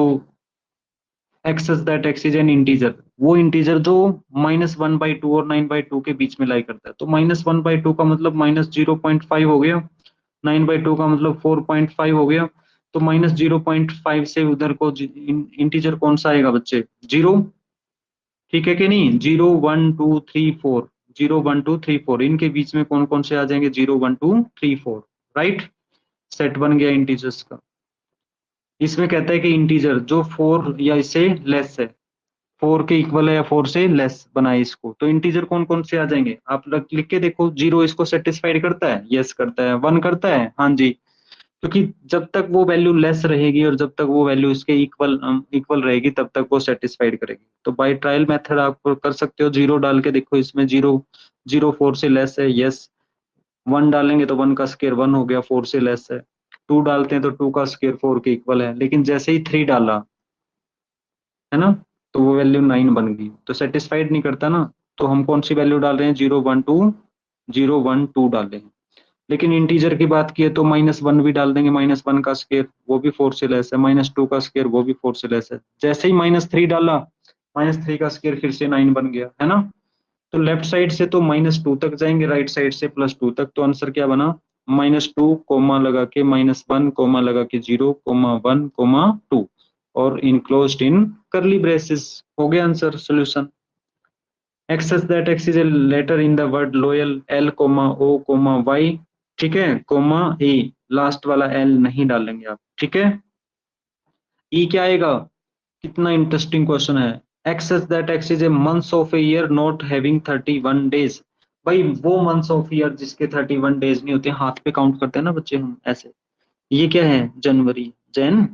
x such that x is N integer, वो इंटीजर जो -1/2 और 9/2 के बीच में लाई करता है, तो -1/2 का मतलब -0.5 हो गया, 9/2 का मतलब 4.5 हो गया, तो -0.5 से उधर को इंटीजर कौन सा आएगा बच्चे, जीरो, ठीक है कि नहीं, 0 1 2 3 4, 0 1 2 3 4, इनके बीच में कौन कौन से आ जाएंगे, 0 1 2 3 4, राइट। सेट बन गया इंटीजर्स का। इसमें कहता है कि इंटीजर जो 4 या इससे लेस है, 4 के इक्वल है या 4 से लेस बनाए इसको, तो इंटीजर कौन कौन से आ जाएंगे, आप लिख के देखो। 0 इसको सेटिस्फाइड करता है, यस करता है, 1 करता है, हाँ जी, क्योंकि जब तक वो वैल्यू लेस रहेगी और जब तक वो वैल्यू इसके इक्वल इक्वल रहेगी तब तक वो सेटिस्फाइड करेगी। तो बाय ट्रायल मेथड आप कर सकते हो, 0 डाल के देखो, इसमें 0 0 4 से लेस है, यस। 1 डालेंगे तो 1 का स्क्वायर 1 हो गया, 4 से लेस है। 2 डालते हैं तो 2 का स्क्वायर 4 के इक्वल है, लेकिन जैसे ही 3 डाला, है ना, तो वो वैल्यू 9 बन गई, तो सेटिस्फाइड नहीं करता ना। तो हम कौन सी वैल्यू डाल रहे हैं, 0 1 2, 0 1 2 डाल रहे हैं। लेकिन इंटीजर की बात की तो -1 भी डाल देंगे, -1 का स्क्वायर वो भी 4 से लेस है, -2 का स्क्वायर वो भी 4 से लेस है। जैसे ही -3 डाला, -3 का स्क्वायर फिर से 9 बन गया, है ना? तो लेफ्ट साइड से तो -2 तक जाएंगे, राइट साइड से +2 तक। तो आंसर क्या बना? -2 कोमा लगा के -1 कोमा लगा के 0 कोमा 1 कोमा 2 और इनक्लोज्ड इन करली ब्रेसेस। हो गया answer solution. X such that X is a letter in the word loyal, L comma O comma Y, ठीक है, कोमा E, लास्ट वाला L नहीं डालेंगे आप, ठीक है। E क्या आएगा? कितना इंटरेस्टिंग क्वेश्चन है। X such that X is a month of a year not having 31 days। भाई वो मंथ्स ऑफ ईयर जिसके 31 डेज नहीं होते, हाथ पे काउंट करते हैं ना बच्चे हम ऐसे। ये क्या है? जनवरी, जैन।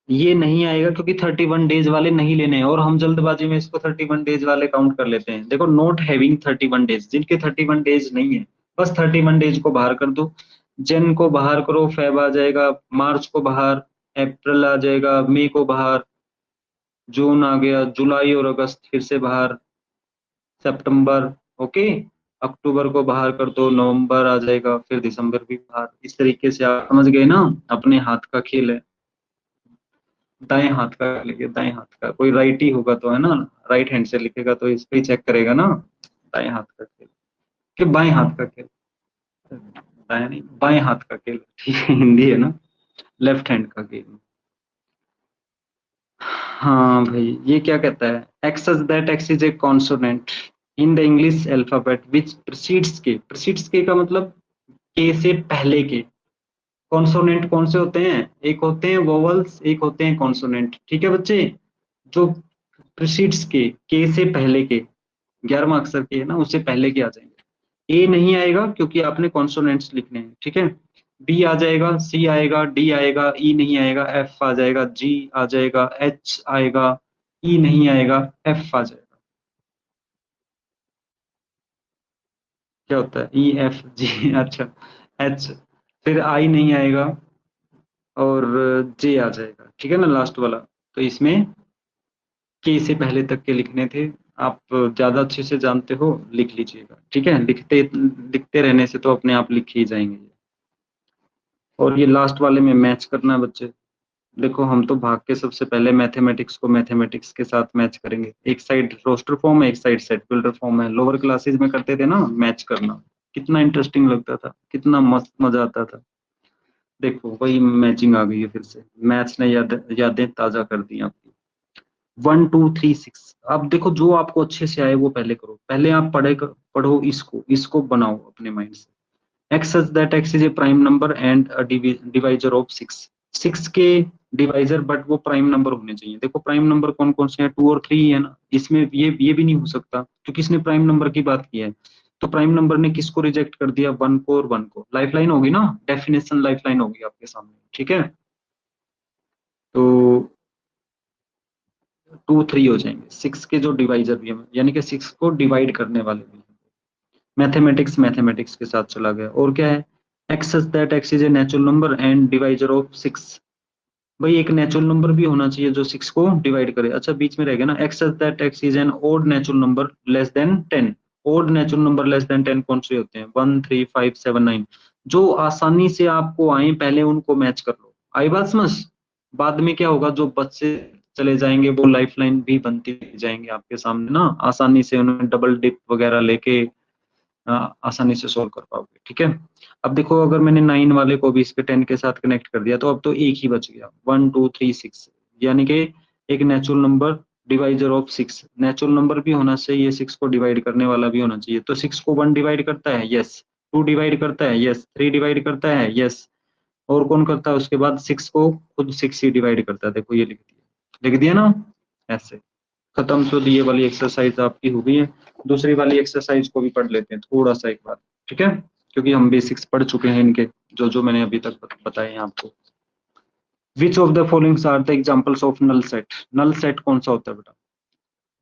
ये नहीं आएगा क्योंकि 31 डेज वाले नहीं लेने हैं और हम जल्दबाजी में इसको 31 डेज वाले काउंट कर लेते हैं। देखो, नॉट हैविंग 31 डेज, जिनके 31 डेज नहीं है, बस 31 डेज को बाहर कर दो। जन को बाहर करो, फेब आ जाएगा, मार्च को बाहर, अप्रैल आ जाएगा, मई को बाहर, जून आ गया, जुलाई और अगस्त फिर से बाहर, सितंबर, ओके, अक्टूबर को बाहर कर दो, नवंबर आ जाएगा, फिर दिसंबर भी बाहर। इस तरीके से आप समझ गए ना, अपने हाथ का खेल है। दाएं हाथ का लिखिए, दाएं हाथ का, कोई राइट ही होगा तो, है ना, राइट हैंड से लिखेगा तो इस पे ही चेक करेगा ना। दाएं हाथ का खेल कि बाएं हाथ का खेल? दाएं नहीं, बाएं हाथ का खेल, ठीक है, हिंदी है ना, लेफ्ट हैंड का गेम। हाँ भाई, ये क्या कहता है? X such that x is A consonant in the English alphabet which precedes के का मतलब के से पहले के। कॉन्सोनेंट कौन से होते हैं? एक होते हैं वोवल्स, एक होते हैं कॉन्सोनेंट, ठीक है बच्चे। जो प्रीसीड्स के से पहले के, 11वां अक्षर के है ना, उससे पहले के आ जाएंगे। ए नहीं आएगा क्योंकि आपने कॉन्सोनेंट्स लिखने हैं, ठीक है। बी आ जाएगा, सी आएगा, डी आएगा, ई नहीं आएगा, एफ आ जाएगा, जी आ जाएगा, एच आएगा, ई नहीं आएगा, एफ आ जाएगा। क्या होता है? ई एफ जी अच्छा, एच, फिर आई नहीं आएगा और जे आ जाएगा, ठीक है ना, लास्ट वाला। तो इसमें के से पहले तक के लिखने थे। आप ज्यादा अच्छे से जानते हो, लिख लीजिएगा, ठीक है। लिखते लिखते रहने से तो अपने आप लिख ही जाएंगे। और ये लास्ट वाले में मैच करना है बच्चे। देखो, हम तो भाग के सबसे पहले मैथमेटिक्स को मैथमेटिक्स के साथ मैच करेंगे। एक साइड रोस्टर फॉर्म है, एक साइड सेट बिल्डर फॉर्म है। लोअर क्लासेस में करते थे ना मैच करना, कितना इंटरेस्टिंग लगता था, कितना मस्त मजा आता था। देखो, वही मैचिंग आ गई है फिर से। मैथ्स ने यादें ताजा कर दी आपकी। 1 2 3 6। अब देखो, जो आपको अच्छे से आए वो पहले करो। पहले आप पढ़ो, इसको इसको बनाओ अपने माइंड से। X such that X is a prime number and a divisor of 6। 6 के डिवाइजर, बट वो प्राइम नंबर होने चाहिए। देखो, प्राइम नंबर कौन कौन से हैं? 2 और 3 है ना। इसमें ये भी नहीं हो सकता क्योंकि इसने प्राइम नंबर की बात की है। तो प्राइम नंबर ने किसको रिजेक्ट कर दिया? 1 को और 1 को। लाइफ लाइन होगी ना, डेफिनेशन लाइफ लाइन होगी आपके सामने, ठीक है। तो 2 3 हो जाएंगे। 6 के जो डिवाइजर भी हैं, यानी कि 6 को डिवाइड करने वाले भी हैं। मैथमेटिक्स के साथ चला गया। और क्या है? X such that x is a natural number and divisor of 6। भाई एक नेचुरल नंबर भी होना चाहिए जो 6 को डिवाइड करे। अच्छा, बीच में रह गया ना। X such that x is an odd natural number less than 10। Odd natural number less than 10 कौन से होते हैं? 1 3 5 7 9। जो आसानी से आपको आए पहले उनको मैच कर लो। आई बात समझ? बाद में क्या होगा, जो बच्चे चले जाएंगे वो लाइफ लाइन भी बनती जाएंगे आपके सामने ना, आसानी से उन्हें डबल डिप वगैरह लेके आसानी से सोल्व कर पाओगे, ठीक है। अब देखो, अगर मैंने 9 वाले को भी इसके 10 के साथ कनेक्ट कर दिया तो अब तो एक ही बच गया, 1 2 3 6, यानी कि एक natural number divisor of 6। Natural number भी होना चाहिए, 6 को डिवाइड करने वाला भी होना चाहिए। तो 6 को 1 डिवाइड करता है, यस। 2 डिवाइड करता है, यस। 3 डिवाइड करता है, यस। और कौन करता है उसके बाद? 6 को खुद 6 ही डिवाइड करता है। देखो, ये लिख दिया ना ऐसे। खत्म। तो ये वाली एक्सरसाइज आपकी हो गई है। दूसरी वाली एक्सरसाइज को भी पढ़ लेते हैं थोड़ा सा एक बार, ठीक है, क्योंकि हम बेसिक्स पढ़ चुके हैं इनके, जो जो मैंने अभी तक बताए हैं आपको। Which of the followings are the examples of null set? Null set कौन सा होता है बेटा?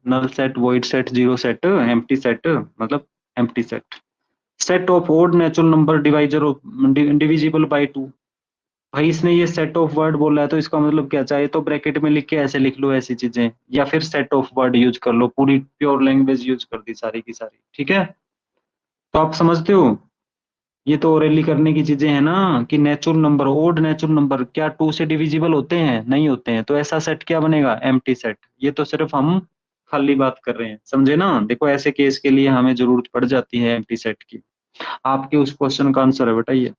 Null set, void set, zero set, empty set, मतलब empty set. Set of odd natural number divisor of divisible by 2। भाई इसने ये set of word बोला है तो इसका मतलब क्या? चाहे तो ब्रैकेट में लिख के ऐसे लिख लो ऐसी चीजें, या फिर सेट ऑफ वर्ड यूज कर लो, पूरी प्योर लैंग्वेज यूज कर दी सारी की सारी, ठीक है। तो आप समझते हो? ये तो ओरली करने की चीजें हैं ना, कि natural number, odd natural number क्या 2 से डिविजिबल होते हैं? नहीं होते हैं, तो ऐसा सेट क्या बनेगा? Empty set. ये तो सिर्फ हम खाली बात कर रहे हैं, समझे ना? देखो ऐसे केस के लिए हमें जरूरत पड़ जाती है एम्प्टी सेट की। आपके उस क्वेश्चन का आंसर है बेटा ये।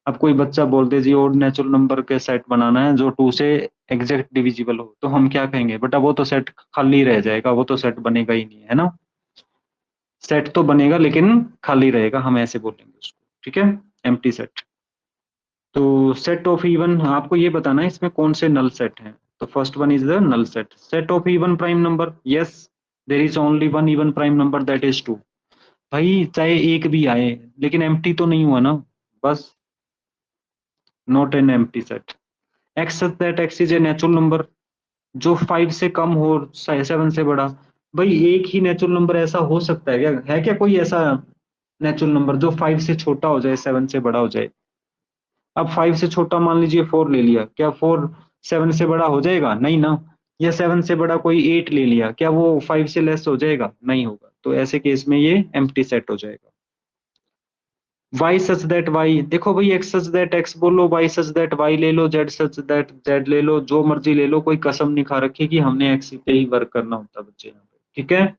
अब कोई बच्चा बोल दे जी ओड नेचुरल नंबर के सेट बनाना है जो 2 से एग्जैक्ट डिविजिबल हो, तो हम क्या कहेंगे बेटा? वो तो सेट खाली रह जाएगा, वो तो सेट बनेगा ही नहीं, है ना? सेट तो बनेगा लेकिन खाली रहेगा, हम ऐसे बोलेंगे उसको, ठीक है? Empty set. तो सेट ऑफ इवन, आपको ये बताना है इसमें कौन से नल सेट हैं। तो first one is the null set. Set of even prime number, yes, there is only one even prime number that is 2। भाई चाहे एक भी आए लेकिन एम्प्टी तो नहीं हुआ ना, बस, not an empty set. X such that x is a natural number जो 5 से कम हो, 7 से बड़ा। भाई एक ही नेचुरल नंबर ऐसा हो सकता है क्या? है क्या कोई ऐसा नेचुरल नंबर जो 5 से छोटा हो जाए, 7 से बड़ा हो जाए? अब 5 से छोटा मान लीजिए 4 ले लिया, क्या 4 7 से बड़ा हो जाएगा? नहीं ना। या 7 से बड़ा कोई 8 ले लिया, क्या वो 5 से लेस हो जाएगा? नहीं होगा। तो ऐसे केस में ये एम्प्टी सेट हो जाएगा। वाई सच दैट वाई, देखो भाई एक्स सच दैट एक्स बोलो, वाई सच दैट वाई ले लो, जेड सच दैट जेड ले लो, जो मर्जी ले लो, कोई कसम नहीं खा रखी कि हमने एक्स पे ही वर्क करना होता बच्चे यहाँ पे, ठीक है?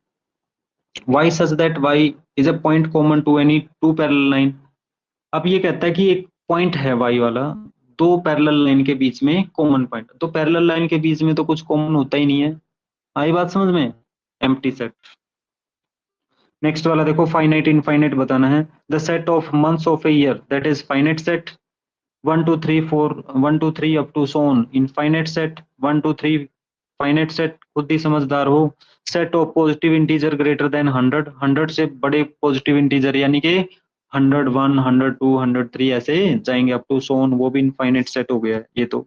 Y such that y is a point common to any two parallel line. अब ये कहता है कि एक पॉइंट है वाई वाला, दो पैरेलल लाइन के बीच में कॉमन पॉइंट, तो पैरेलल लाइन के बीच में तो कुछ कॉमन होता ही नहीं है। आई बात समझ में? Empty set. नेक्स्ट वाला देखो, फाइनाइट इनफाइनाइट बताना है। The set of months of a year that is finite set. 1 2 3 4, 1 2 3 up to so on infinite set. 1 2 3 finite set, खुद ही समझदार हो। Set of positive integer greater than 100, 100 से बड़े पॉजिटिव इंटीजर यानी कि 101 102 103 ऐसे जाएंगे अप टू सोन, वो भी इनफाइनाइट सेट हो गया है ये तो।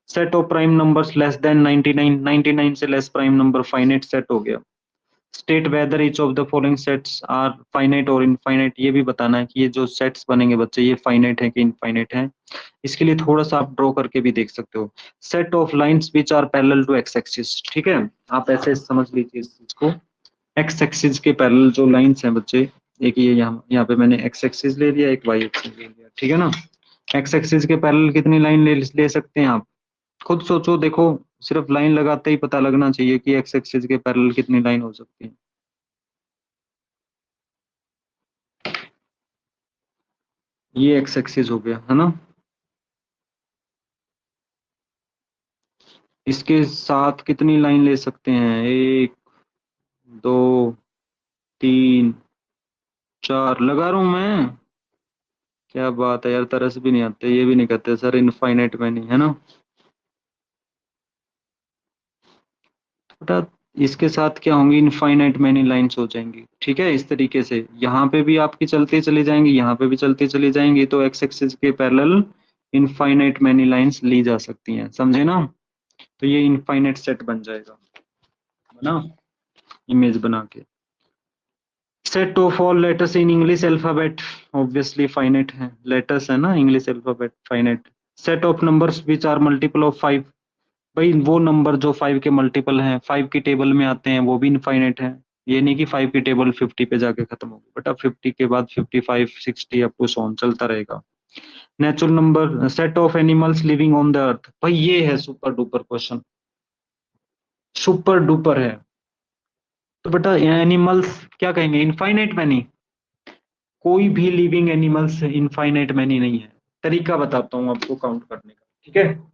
Set of prime numbers less than 99, 99 से less prime number finite set हो गया। State whether each of the following sets are finite और इनफाइनाइट, ये भी बताना है कि ये जो सेट्स बनेंगे बच्चे ये फाइनाइट है कि इनफाइनाइट है। इसके लिए थोड़ा सा आप ड्रॉ करके भी देख सकते हो। Set of lines which are parallel to x axis, ठीक है? आप ऐसे समझ लीजिए इस चीज को। एक्स एक्सिस के पैरेलल जो लाइंस हैं बच्चे, एक ये यहाँ पे मैंने एक्स एक्सिस ले लिया, एक वाई एक्सिस ले लिया, ठीक है ना? एक्स एक्सिस के पैरेलल कितनी लाइन ले सकते हैं आप? खुद सोचो, देखो, सिर्फ लाइन लगाते ही पता लगना चाहिए कि एक्स एक्सिस के पैरेलल कितनी लाइन हो सकती है। ये एक्स एक्सिस हो गया, है ना? इसके साथ कितनी लाइन ले सकते हैं? एक, दो, तीन, चार लगा रहा हूं मैं। क्या बात है यार, तरस भी नहीं आते, ये भी नहीं कहते सर इनफाइनाइट में नहीं, है ना बेटा? इसके साथ क्या होंगी? इनफाइनाइट मैनी लाइंस हो जाएंगी, ठीक है? इस तरीके से यहाँ पे भी आपकी चलती चली जाएंगी, यहाँ पे भी चलती चली जाएंगी, तो एक्स एक्सिस के पैरेलल इनफाइनाइट मैनी लाइंस ली जा सकती हैं, समझे ना? तो ये इनफाइनाइट सेट बन जाएगा, है ना? इमेज बना के। Set of all letters in English alphabet, obviously finite है, लेटर्स है ना English alphabet, finite. Set of numbers which are multiple of 5, भाई वो नंबर जो 5 के मल्टीपल हैं, 5 की टेबल में आते हैं, वो भी इनफाइनाइट है। ये नहीं कि 5 की टेबल 50 पे जाके खत्म होगी बेटा, 50 के बाद 55 60 अप टू सो ऑन चलता रहेगा। Natural number, set of animals living on the earth, भाई ये है super duper question, super duper है। तो बेटा एनिमल्स क्या कहेंगे? Infinite many. कोई भी लिविंग एनिमल्स इनफाइनाइट मैनी नहीं है। तरीका बताता हूँ आपको काउंट करने का, ठीक है?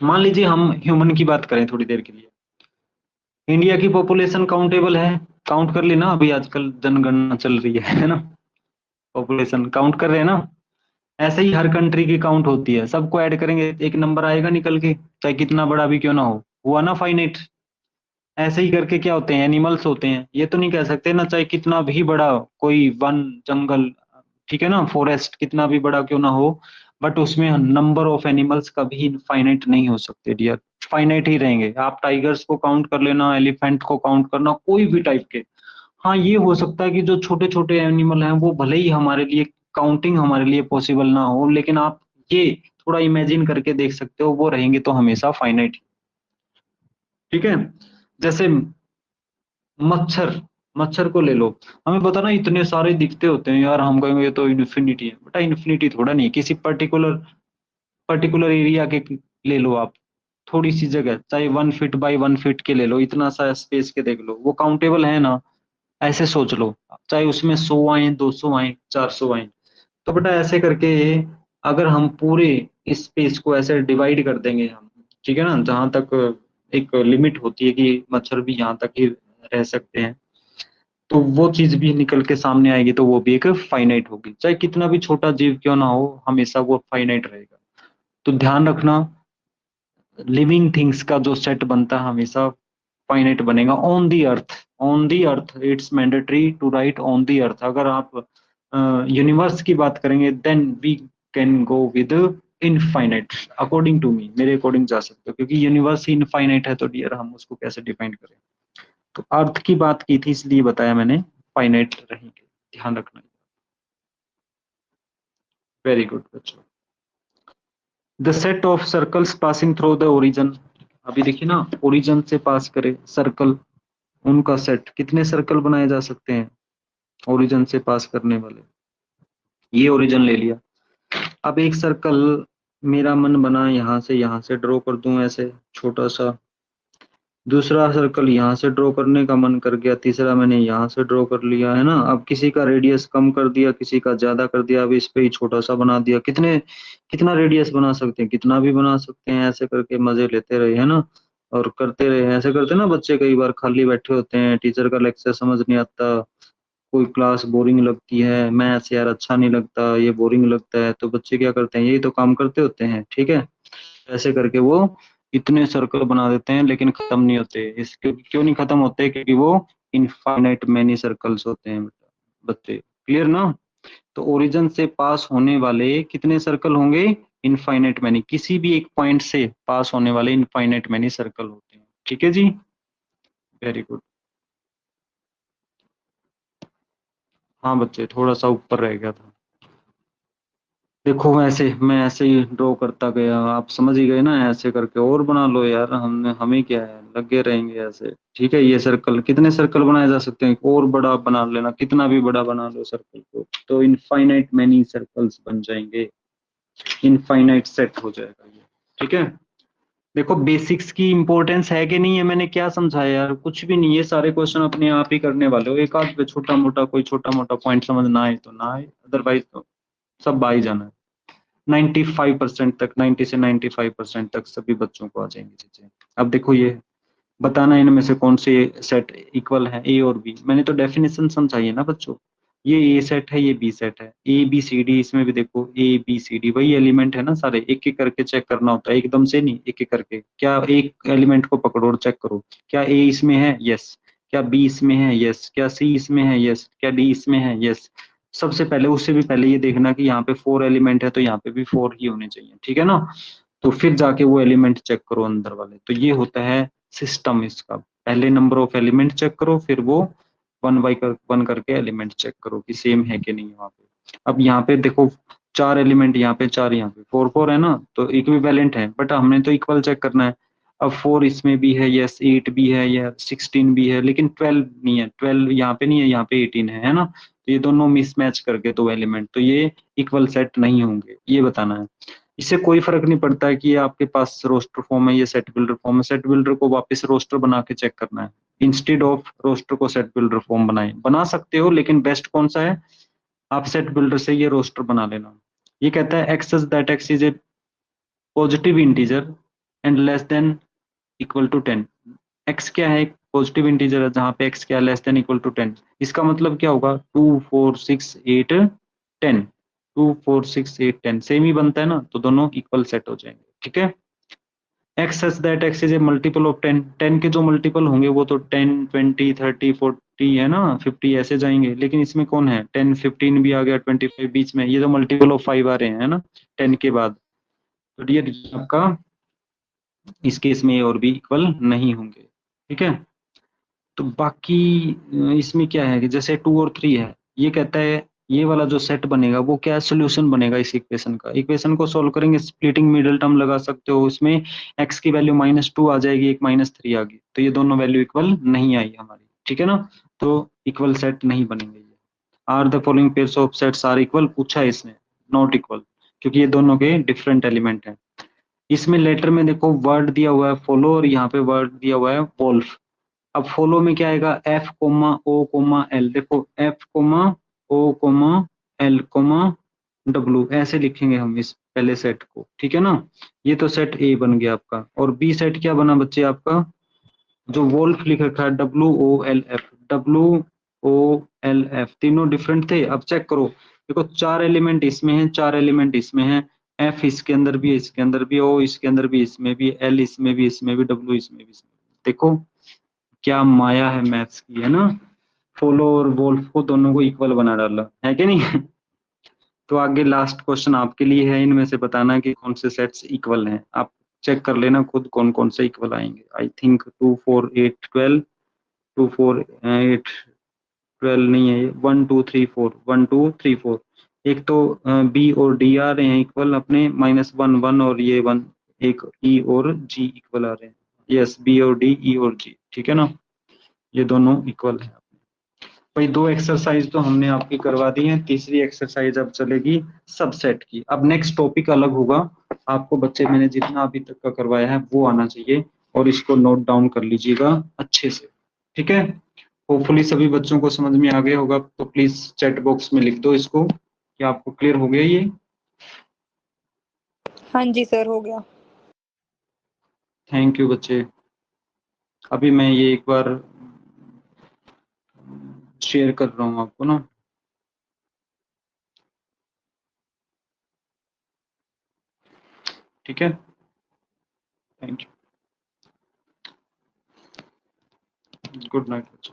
मान लीजिए हम ह्यूमन की बात करें थोड़ी देर के लिए। इंडिया की पॉपुलेशन काउंटेबल है, काउंट कर ली ना? अभी आजकल जनगणना चल रही है ना? पॉपुलेशन काउंट कर रहे हैं ना? ऐसे ही हर कंट्री की काउंट होती है, सबको ऐड करेंगे एक नंबर आएगा निकल के, चाहे कितना बड़ा भी क्यों ना हो, हुआ ना फाइनाइट? ऐसे ही करके क्या होते हैं? एनिमल्स होते हैं। ये तो नहीं कह सकते ना, चाहे कितना भी बड़ा कोई वन, जंगल, ठीक है ना, फॉरेस्ट कितना भी बड़ा क्यों ना हो, बट उसमें नंबर ऑफ एनिमल्स कभी इनफाइनाइट नहीं हो सकते डियर, फाइनाइट ही रहेंगे। आप टाइगर्स को काउंट कर लेना, एलिफेंट को काउंट करना, कोई भी टाइप के। हाँ ये हो सकता है कि जो छोटे छोटे एनिमल हैं वो भले ही हमारे लिए काउंटिंग हमारे लिए पॉसिबल ना हो, लेकिन आप ये थोड़ा इमेजिन करके देख सकते हो, वो रहेंगे तो हमेशा फाइनाइट, ठीक है? जैसे मच्छर, मच्छर को ले लो, हमें पता ना इतने सारे दिखते होते हैं यार, हम कहेंगे ये तो इन्फिनिटी है, बेटा इन्फिनिटी थोड़ा नहीं, किसी पर्टिकुलर पर्टिकुलर एरिया के ले लो आप, थोड़ी सी जगह, चाहे 1 फीट बाई 1 फीट के ले लो, इतना सा स्पेस के देख लो, वो काउंटेबल है ना, ऐसे सोच लो, चाहे उसमें 100 आए, 200 आए, 400 आए, तो बेटा ऐसे करके अगर हम पूरे स्पेस को ऐसे डिवाइड कर देंगे हम, ठीक है ना, जहां तक एक लिमिट होती है कि मच्छर भी यहाँ तक ही रह सकते हैं, तो वो चीज भी निकल के सामने आएगी, तो वो भी एक फाइनाइट होगी, चाहे कितना भी छोटा जीव क्यों ना हो, हमेशा वो फाइनाइट रहेगा। तो ध्यान रखना, लिविंग थिंग्स का जो सेट बनता है हमेशा फाइनाइट बनेगा on the earth, on the earth it's mandatory to write on the earth. अगर आप यूनिवर्स की बात करेंगे then we can go with infinite, according to me, मेरे अकॉर्डिंग जा सकते हो, क्योंकि यूनिवर्स ही इनफाइनाइट है, तो डियर हम उसको कैसे डिफाइन करें। तो अर्थ की बात की थी इसलिए बताया मैंने, फाइनाइट रहेंगे, ध्यान रखना। वेरी गुड बच्चों। The set of circles passing through the origin, अभी देखिए ना, ओरिजन से पास करे सर्कल, उनका सेट, कितने सर्कल बनाए जा सकते हैं ओरिजन से पास करने वाले, ये ओरिजन ले लिया। अब एक सर्कल मेरा मन बना यहाँ से ड्रॉ कर दूं ऐसे छोटा सा, दूसरा सर्कल यहाँ से ड्रॉ करने का मन कर गया, तीसरा मैंने यहाँ से ड्रॉ कर लिया, है ना। अब किसी का रेडियस कम कर दिया, किसी का ज्यादा कर दिया, अब इस पे ही छोटा सा बना दिया, कितना रेडियस बना सकते हैं, कितना भी बना सकते हैं, ऐसे करके मजे लेते रहे, है ना, और करते रहे, ऐसे करते ना बच्चे, कई बार खाली बैठे होते हैं, टीचर का लेक्चर समझ नहीं आता, कोई क्लास बोरिंग लगती है, मैथ्स यार अच्छा नहीं लगता, ये बोरिंग लगता है, तो बच्चे क्या करते हैं, यही तो काम करते होते हैं, ठीक है। ऐसे करके वो इतने सर्कल बना देते हैं, लेकिन खत्म नहीं होते, इसके क्यों नहीं खत्म होते, क्योंकि वो इनफाइनाइट मैनी सर्कल्स होते हैं बेटा, बच्चे क्लियर ना। तो ओरिजिन से पास होने वाले कितने सर्कल होंगे, इनफाइनाइट मैनी, किसी भी एक पॉइंट से पास होने वाले इनफाइनाइट मैनी सर्कल होते हैं, ठीक है जी। Very good. हाँ बच्चे, थोड़ा सा ऊपर रह गया था, देखो मैं ऐसे ही ड्रॉ करता गया, आप समझ ही गए ना, ऐसे करके और बना लो यार, हमने हमें क्या है, लगे रहेंगे ऐसे, ठीक है। ये सर्कल, कितने सर्कल बनाए जा सकते हैं, और बड़ा बना लेना, कितना भी बड़ा बना लो सर्कल को, तो इनफाइनाइट मैनी सर्कल्स बन जाएंगे, इनफाइनाइट सेट हो जाएगा ये, ठीक है। देखो बेसिक्स की इंपॉर्टेंस है कि नहीं है, मैंने क्या समझाया यार, कुछ भी नहीं, ये सारे क्वेश्चन अपने आप ही करने वाले हो, एक आध पे छोटा मोटा, कोई छोटा मोटा पॉइंट समझ ना आए तो ना आए, अदरवाइज तो सब आ ही जाना है। 95% तक, 90 से 95% तक सभी बच्चों को आ जाएंगी चीजें। अब देखो ये बताना, इनमें से कौन से सेट इक्वल है, ए और बी, मैंने तो डेफिनेशन समझाई है ना बच्चों, ये ए सेट है, ये बी सेट है, ए बी सी डी, इसमें भी देखो ए बी सी डी वही एलिमेंट है ना सारे, एक एक करके चेक करना होता है, एकदम से नहीं, एक एक करके, क्या एक एलिमेंट को पकड़ो और चेक करो, क्या ए इसमें है, यस, क्या बी इसमें है, यस, क्या सी इसमें है, यस, क्या डी इसमें है, यस। सबसे पहले, उससे भी पहले ये देखना कि यहाँ पे 4 एलिमेंट है, तो यहाँ पे भी 4 ही होने चाहिए, ठीक है ना। तो फिर जाके वो एलिमेंट चेक करो अंदर वाले, तो ये होता है सिस्टम इसका, पहले नंबर ऑफ एलिमेंट चेक करो, फिर वो वन करके एलिमेंट चेक करो कि सेम है कि नहीं वहाँ पे। अब यहाँ पे देखो 4 एलिमेंट यहाँ पे, 4 यहाँ पे, 4 4 है ना, तो इक्विवेलेंट है, बट हमने तो इक्वल चेक करना है। अब 4 इसमें भी है, यस, 8 भी है, या 16 भी है, लेकिन 12 नहीं है, 12 यहाँ पे नहीं है, यहाँ पे 18 है ना, तो ये दोनों मिसमैच करके दो एलिमेंट, तो ये इक्वल सेट नहीं होंगे, ये बताना है। इससे कोई फर्क नहीं पड़ता है कि ये आपके पास रोस्टर फॉर्म है, ये सेट बिल्डर फॉर्म है, सेट बिल्डर को वापस रोस्टर बना के चेक करना है, इंस्टेड ऑफ रोस्टर को सेट बिल्डर फॉर्म बनाए, बना सकते हो, लेकिन बेस्ट कौन सा है, आप सेट बिल्डर से ये रोस्टर बना लेना। ये कहता है x that x is a positive integer and less than equal to 10, x क्या है, एक पॉजिटिव इंटीजर है जहां पे एक्स क्या है, लेस देन इक्वल टू 10, इसका मतलब क्या होगा, 2 4 6 8 10, 2 4 6 8 10 सेम ही बनता है ना, तो दोनों इक्वल सेट हो जाएंगे, ठीक है। X such that x is A multiple of 10, 10 के जो मल्टीपल होंगे वो तो 10 20 30 40 है ना, 50 ऐसे जाएंगे, लेकिन इसमें कौन है, 10 15 भी आ गया, 25 बीच में, ये तो मल्टीपल ऑफ 5 आ रहे हैं, है ना, 10 के बाद, तो ये आपका इस केस में और भी इक्वल नहीं होंगे, ठीक है। तो बाकी इसमें क्या है कि जैसे 2 और 3 है, ये कहता है ये वाला जो सेट बनेगा वो क्या सोल्यूशन बनेगा इस इक्वेशन का, इक्वेशन को सॉल्व करेंगे, स्प्लिटिंग मिडिल टर्म लगा सकते हो, इसमें एक्स की वैल्यू -2 आ जाएगी, एक -3 आ गई, तो ये दोनों वैल्यू इक्वल नहीं आई हमारी, ठीक है ना, तो इक्वल सेट नहीं बनेंगे। Are the following pairs of sets are equal पूछा है इसने, नॉट इक्वल, क्योंकि ये दोनों के डिफरेंट एलिमेंट हैं। इसमें लेटर में देखो वर्ड दिया हुआ है फॉलो और यहाँ पे वर्ड दिया हुआ है वोल्फ। अब फॉलो में क्या आएगा, एफ कोमा ओ कोमा एल, देखो एफ कोमा ओ कोमा एल कोमा डब्लू, ऐसे लिखेंगे हम इस पहले सेट को, ठीक है ना। ये तो सेट ए बन गया आपका। और बी सेट क्या बना बच्चे आपका, जो वोल्फ लिख रखा है W O L F, W O L F, तीनों डिफरेंट थे। अब चेक करो, देखो 4 एलिमेंट इसमें हैं, 4 एलिमेंट इसमें हैं, एफ इसके अंदर भी है, इसके अंदर भी, ओ इसके अंदर भी, इसमें भी, एल इसमें भी, इसमें भी, डब्लू इसमें भी, इसमें भी। देखो क्या माया है मैथ्स की, है ना। फॉलो और वोल्फ को दोनों को इक्वल बना डाला है कि नहीं। तो आगे लास्ट क्वेश्चन आपके लिए है, इनमें से बताना कि कौन से सेट्स इक्वल हैं। आप चेक कर लेना खुद कौन कौन से इक्वल आएंगे। आई थिंक 2 4 8 12, 2 4 8 12 नहीं है ये, 1 2 3 4, 1 2 3 4। एक तो बी और डी आ रहे हैं इक्वल अपने, -1 1, और ये 1, एक ई और जी इक्वल आ रहे हैं। यस, बी और डी, ई और जी, ठीक है ना, ये दोनों इक्वल है। भाई 2 एक्सरसाइज तो हमने आपकी करवा दी है, तीसरी एक्सरसाइज अब चलेगी सबसेट की। अब नेक्स्ट टॉपिक अलग होगा, आपको बच्चे मैंने जितना अभी तक का करवाया है वो आना चाहिए, और इसको नोट डाउन कर लीजिएगा अच्छे से, ठीक है। होपफुली सभी बच्चों को समझ में आ गया होगा, तो प्लीज चैट बॉक्स में लिख दो इसको कि आपको क्लियर हो गया ये। हाँ जी सर, हो गया। थैंक यू बच्चे। अभी मैं ये एक बार शेयर कर रहा हूँ आपको ना, ठीक है। थैंक यू, गुड नाइट बच्चे।